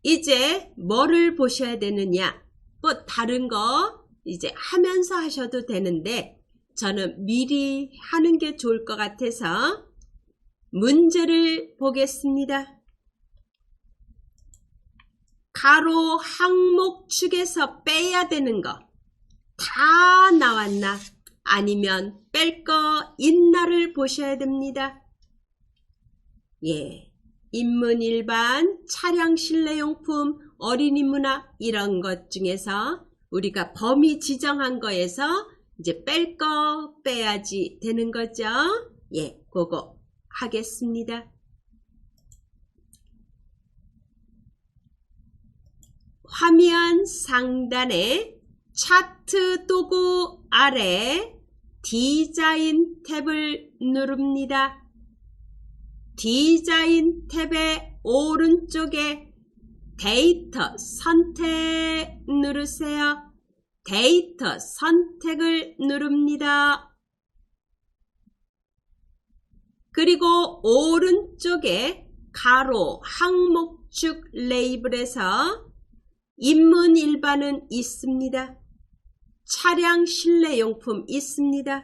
이제 뭐를 보셔야 되느냐? 뭐 다른 거 이제 하면서 하셔도 되는데 저는 미리 하는 게 좋을 것 같아서 문제를 보겠습니다. 가로 항목축에서 빼야 되는 거 다 나왔나? 아니면 뺄 거 있나를 보셔야 됩니다. 예, 인문 일반, 차량 실내용품, 어린이 문화 이런 것 중에서 우리가 범위 지정한 거에서 이제 뺄 거 빼야지 되는 거죠. 예, 그거 하겠습니다. 화면 상단에 차트 도구 아래 디자인 탭을 누릅니다. 디자인 탭의 오른쪽에 데이터 선택 누르세요. 데이터 선택을 누릅니다. 그리고 오른쪽에 가로 항목축 레이블에서 인문 일반은 있습니다. 차량 실내용품 있습니다.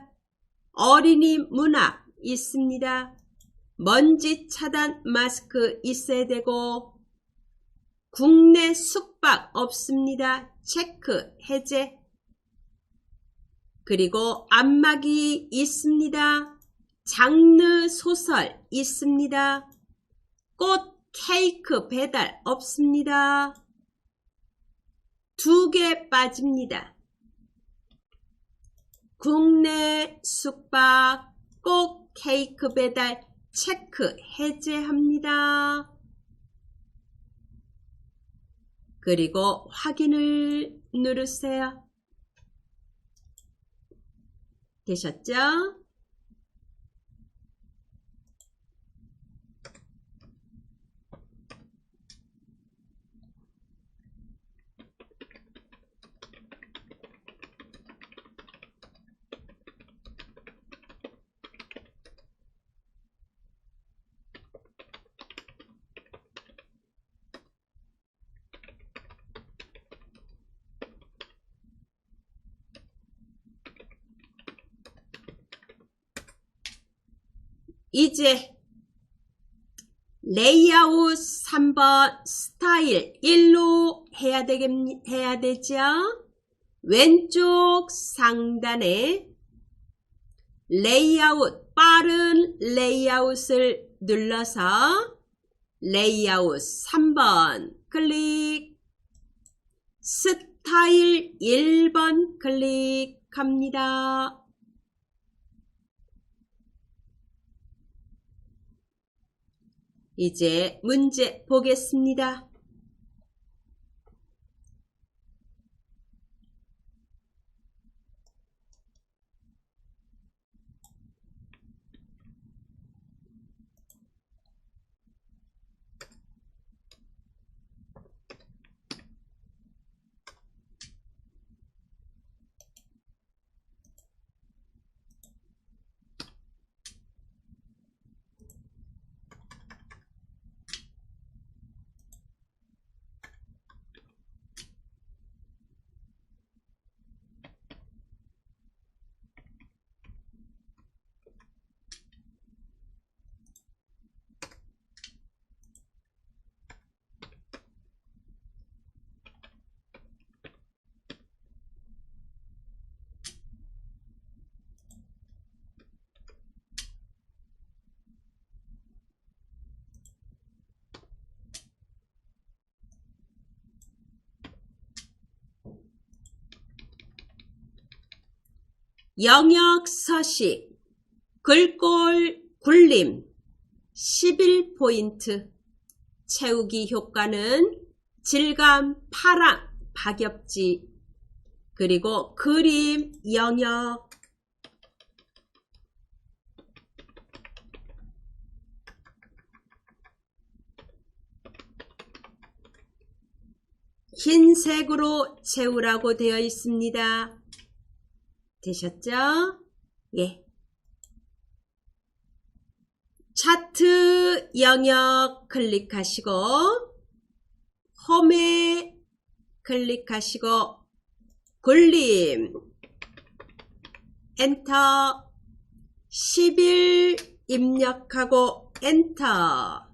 어린이 문화 있습니다. 먼지 차단 마스크 있어야 되고 국내 숙박 없습니다. 체크 해제. 그리고 안마기 있습니다. 장르 소설 있습니다. 꽃 케이크 배달 없습니다. 2개 빠집니다. 국내 숙박 꽃 케이크 배달 체크 해제합니다. 그리고 확인을 누르세요. 되셨죠? 이제 레이아웃 3번 스타일 1로 해야 되죠. 왼쪽 상단에 레이아웃, 빠른 레이아웃을 눌러서 레이아웃 3번 클릭, 스타일 1번 클릭합니다. 이제 문제 보겠습니다. 영역 서식, 글꼴 굴림 11포인트, 채우기 효과는 질감, 파랑, 박엽지, 그리고 그림, 영역, 흰색으로 채우라고 되어 있습니다. 되셨죠? 예. 차트 영역 클릭하시고 홈에 클릭하시고 굴림 엔터, 11 입력하고 엔터,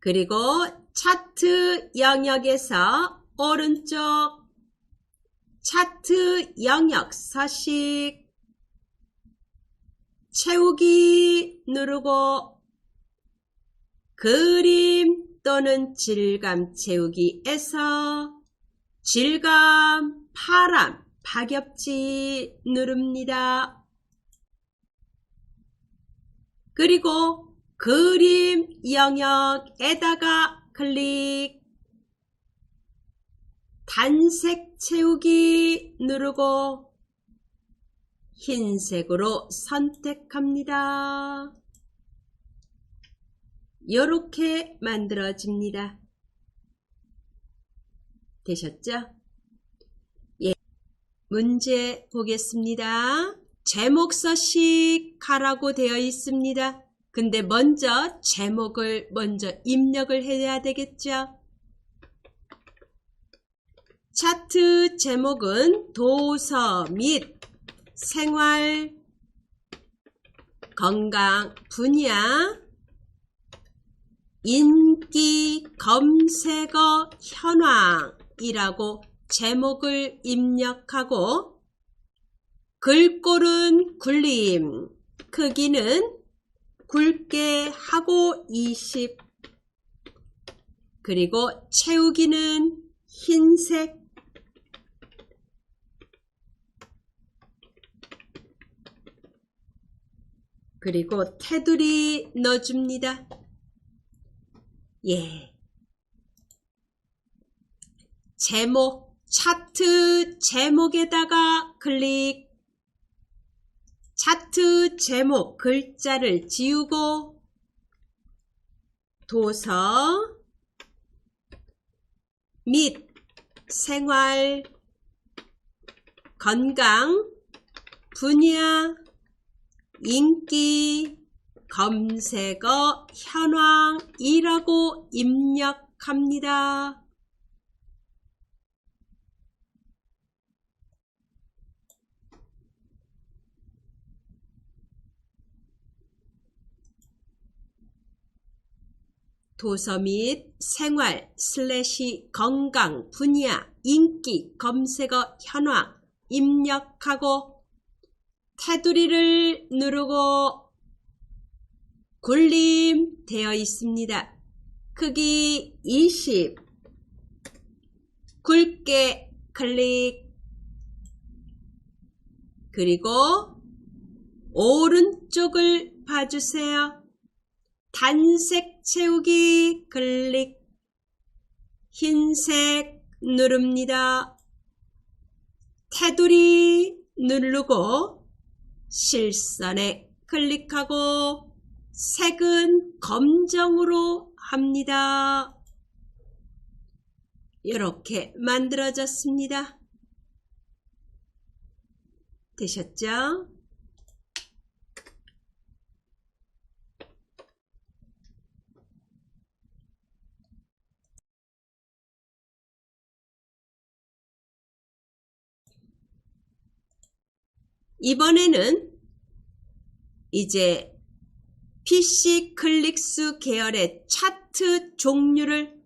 그리고 차트 영역에서 오른쪽 차트 영역 서식 채우기 누르고 그림 또는 질감 채우기에서 질감, 파람, 박엽지 누릅니다. 그리고 그림 영역에다가 클릭, 단색 채우기 누르고 흰색으로 선택합니다. 이렇게 만들어집니다. 되셨죠? 예. 문제 보겠습니다. 제목 서식 하라고 되어 있습니다. 근데 먼저 제목을 먼저 입력을 해야 되겠죠? 차트 제목은 도서 및 생활, 건강 분야, 인기, 검색어, 현황이라고 제목을 입력하고 글꼴은 굴림, 크기는 굵게 하고 20, 그리고 채우기는 흰색, 그리고 테두리 넣어줍니다. 예. 제목, 차트 제목에다가 클릭, 차트 제목 글자를 지우고 도서 및 생활, 건강, 분야, 인기, 검색어, 현황이라고 입력합니다. 도서 및 생활 / 건강 분야 인기 검색어 현황 입력하고 테두리를 누르고 굴림 되어 있습니다. 크기 20 굵게 클릭 그리고 오른쪽을 봐주세요. 단색 채우기 클릭 흰색 누릅니다. 테두리 누르고 실선에 클릭하고 색은 검정으로 합니다. 이렇게 만들어졌습니다. 되셨죠? 이번에는 이제 PC 클릭수 계열의 차트 종류를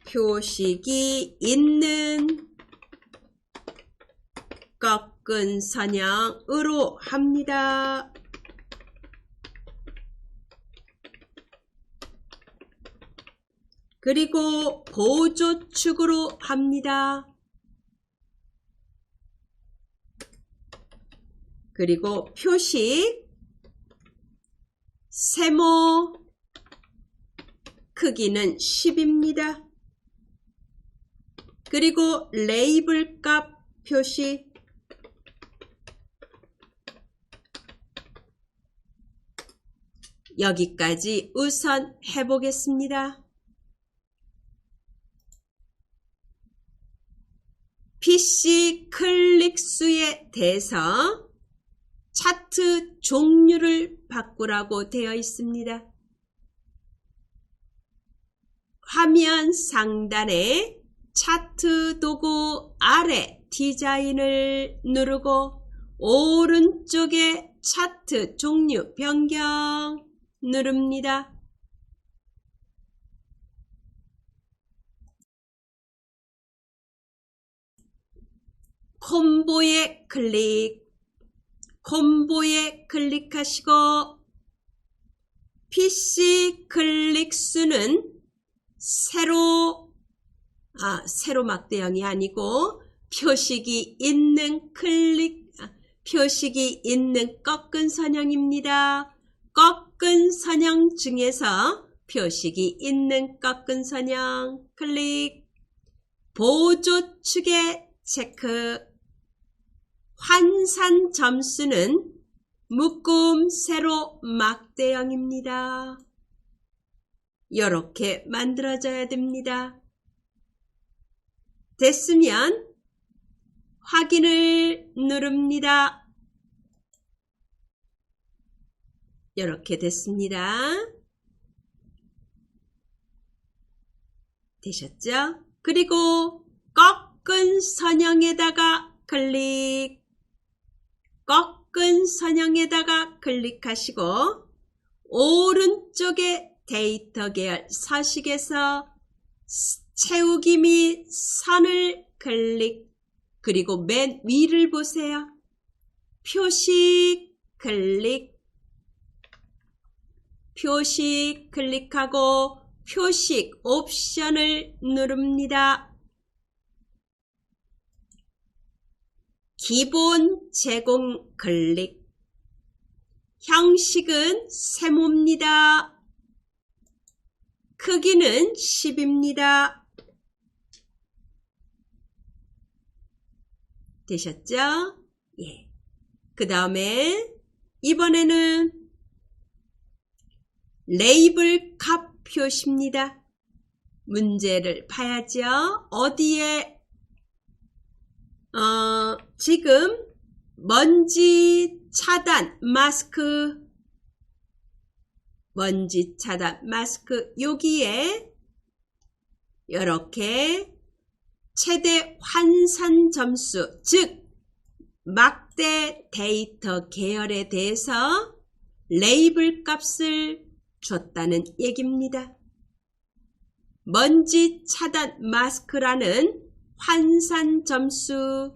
표식이 있는 꺾은 선형으로 합니다. 그리고 보조축으로 합니다. 그리고 표식 세모 크기는 10입니다. 그리고 레이블 값 표시 여기까지 우선 해보겠습니다. PC 클릭수에 대해서 차트 종류를 바꾸라고 되어 있습니다. 화면 상단에 차트 도구 아래 디자인을 누르고 오른쪽에 차트 종류 변경 누릅니다. 콤보에 클릭하시고 PC 클릭수는 세로 막대형이 아니고 표식이 있는 표식이 있는 꺾은 선형입니다. 꺾은 선형 중에서 표식이 있는 꺾은 선형 클릭 보조축에 체크 환산 점수는 묶음 세로 막대형입니다. 이렇게 만들어져야 됩니다. 됐으면 확인을 누릅니다. 이렇게 됐습니다. 되셨죠? 그리고 꺾은 선형에다가 꺾은 선형에다가 클릭하시고 오른쪽에 데이터 계열 서식에서 채우기 및 선을 클릭 그리고 맨 위를 보세요. 표식 클릭하고 표식 옵션을 누릅니다. 기본 제공 클릭 형식은 세모입니다. 크기는 10입니다. 되셨죠? 예. 그 다음에 이번에는 레이블 값 표시입니다. 문제를 봐야죠. 어디에 지금 먼지 차단 마스크 여기에 이렇게 최대 환산 점수, 즉 막대 데이터 계열에 대해서 레이블 값을 줬다는 얘기입니다. 먼지 차단 마스크라는 환산 점수,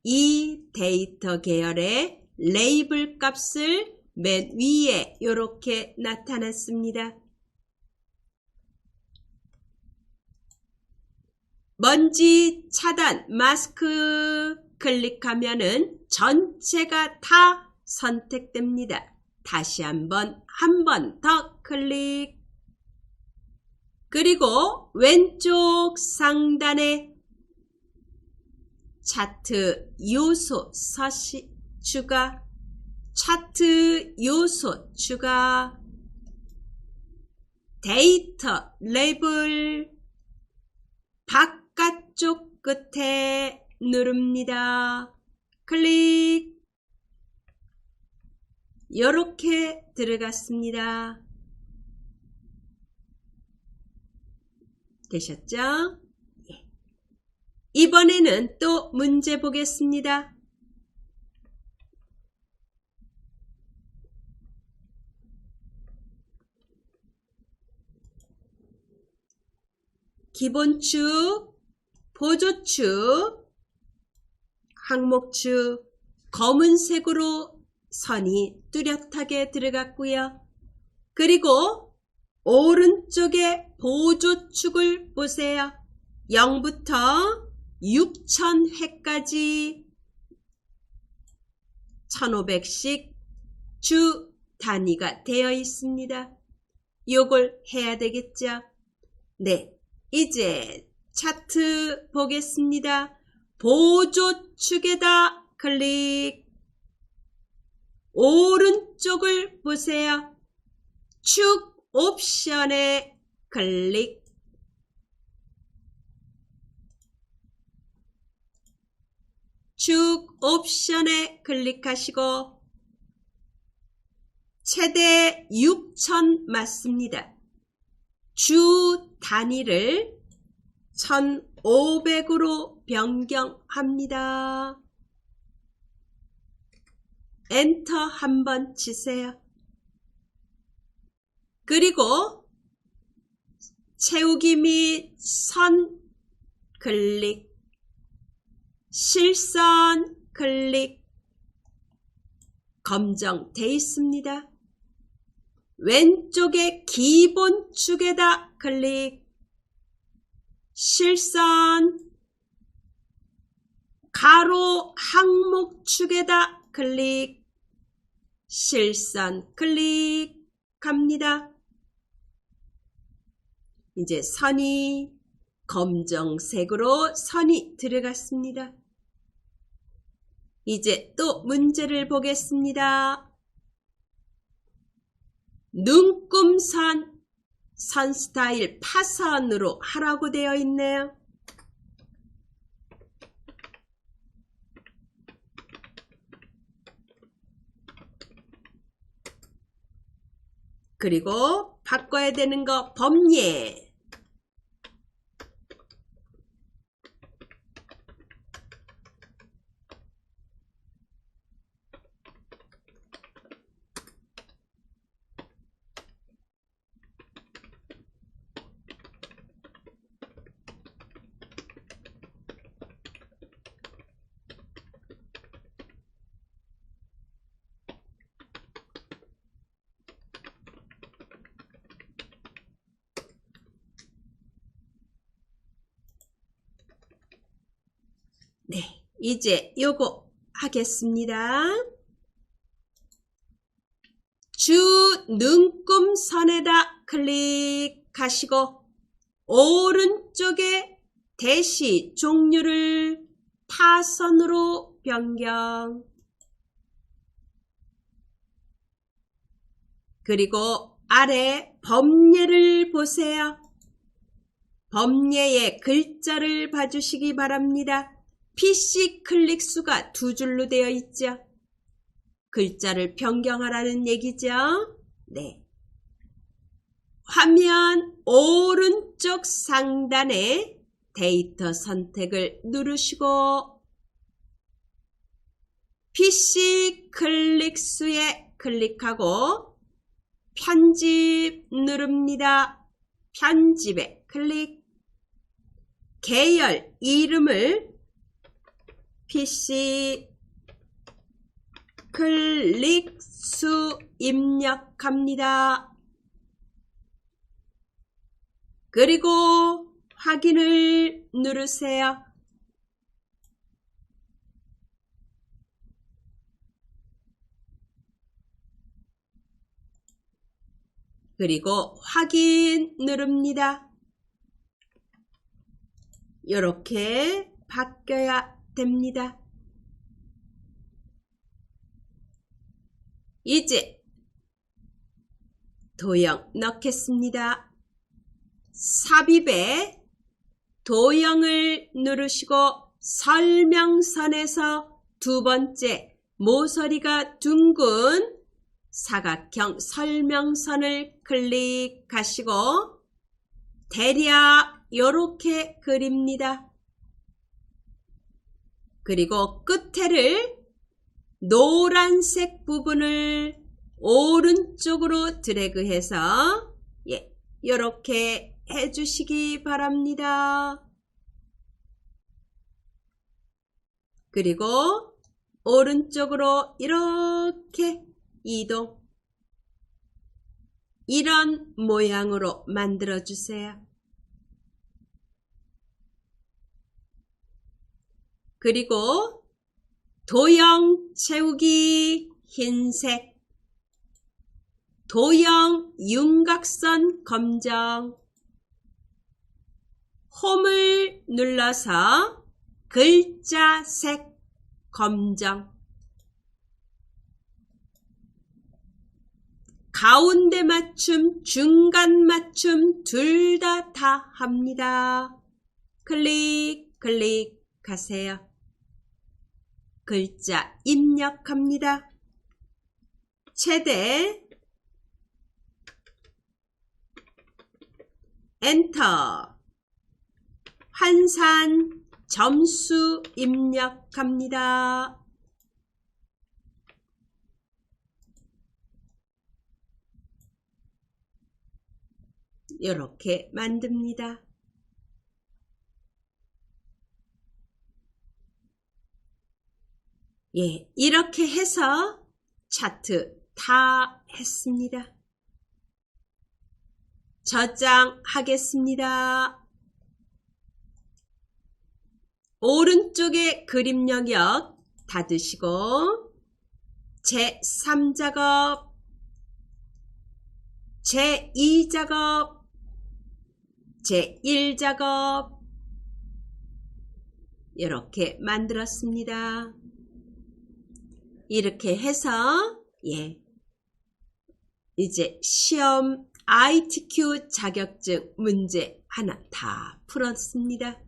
이 데이터 계열의 레이블 값을 맨 위에 이렇게 나타났습니다. 먼지 차단 마스크 클릭하면은 전체가 다 선택됩니다. 다시 한 번 더 클릭. 그리고 왼쪽 상단에 차트 요소 서식 추가, 차트 요소 추가, 데이터 레이블 바깥쪽 끝에 누릅니다. 클릭. 이렇게 들어갔습니다. 되셨죠? 이번에는 또 문제 보겠습니다. 기본축, 보조축, 항목축, 검은색으로 선이 뚜렷하게 들어갔고요. 그리고 오른쪽에 보조축을 보세요. 0부터 6000회까지 1500씩 주 단위가 되어 있습니다. 요걸 해야 되겠죠? 네, 이제 차트 보겠습니다. 보조축에다 클릭. 오른쪽을 보세요. 축 옵션에 클릭. 축 옵션에 클릭하시고 최대 6000 맞습니다. 주 단위를 1500으로 변경합니다. 엔터 한번 치세요. 그리고 채우기 및 선 클릭, 실선 클릭, 검정돼 있습니다. 왼쪽에 기본축에다 클릭, 실선, 가로 항목축에다 클릭, 실선 클릭합니다. 이제 선이 검정색으로 선이 들어갔습니다. 이제 또 문제를 보겠습니다. 눈금선, 선 스타일 파선으로 하라고 되어 있네요. 그리고 바꿔야 되는 거 범례. 네, 이제 요거 하겠습니다. 주 눈금선에다 클릭하시고 오른쪽에 대시 종류를 파선으로 변경. 그리고 아래 범례를 보세요. 범례의 글자를 봐주시기 바랍니다. PC 클릭 수가 2줄로 되어 있죠. 글자를 변경하라는 얘기죠. 네. 화면 오른쪽 상단에 데이터 선택을 누르시고 PC 클릭수에 클릭하고 편집 누릅니다. 편집에 클릭. 계열 이름을 PC 클릭수 입력합니다. 그리고 확인을 누르세요. 그리고 확인 누릅니다. 이렇게 바뀌어야 됩니다. 이제 도형 넣겠습니다. 삽입에 도형을 누르시고 설명선에서 두 번째 모서리가 둥근 사각형 설명선을 클릭하시고 대략 이렇게 그립니다. 그리고 끝에를 노란색 부분을 오른쪽으로 드래그해서 이렇게 해주시기 바랍니다. 그리고 오른쪽으로 이렇게 이동. 이런 모양으로 만들어 주세요. 그리고 도형 채우기 흰색, 도형 윤곽선 검정, 홈을 눌러서 글자색 검정, 가운데 맞춤, 중간 맞춤 둘 다 합니다. 클릭하세요. 글자 입력합니다. 최대 엔터. 환산 점수 입력합니다. 이렇게 만듭니다. 이렇게 해서 차트 다 했습니다. 저장하겠습니다. 오른쪽에 그림 영역 닫으시고 제3작업, 제2작업, 제1작업 이렇게 만들었습니다. 이렇게 해서 이제 시험 ITQ 자격증 문제 하나 다 풀었습니다.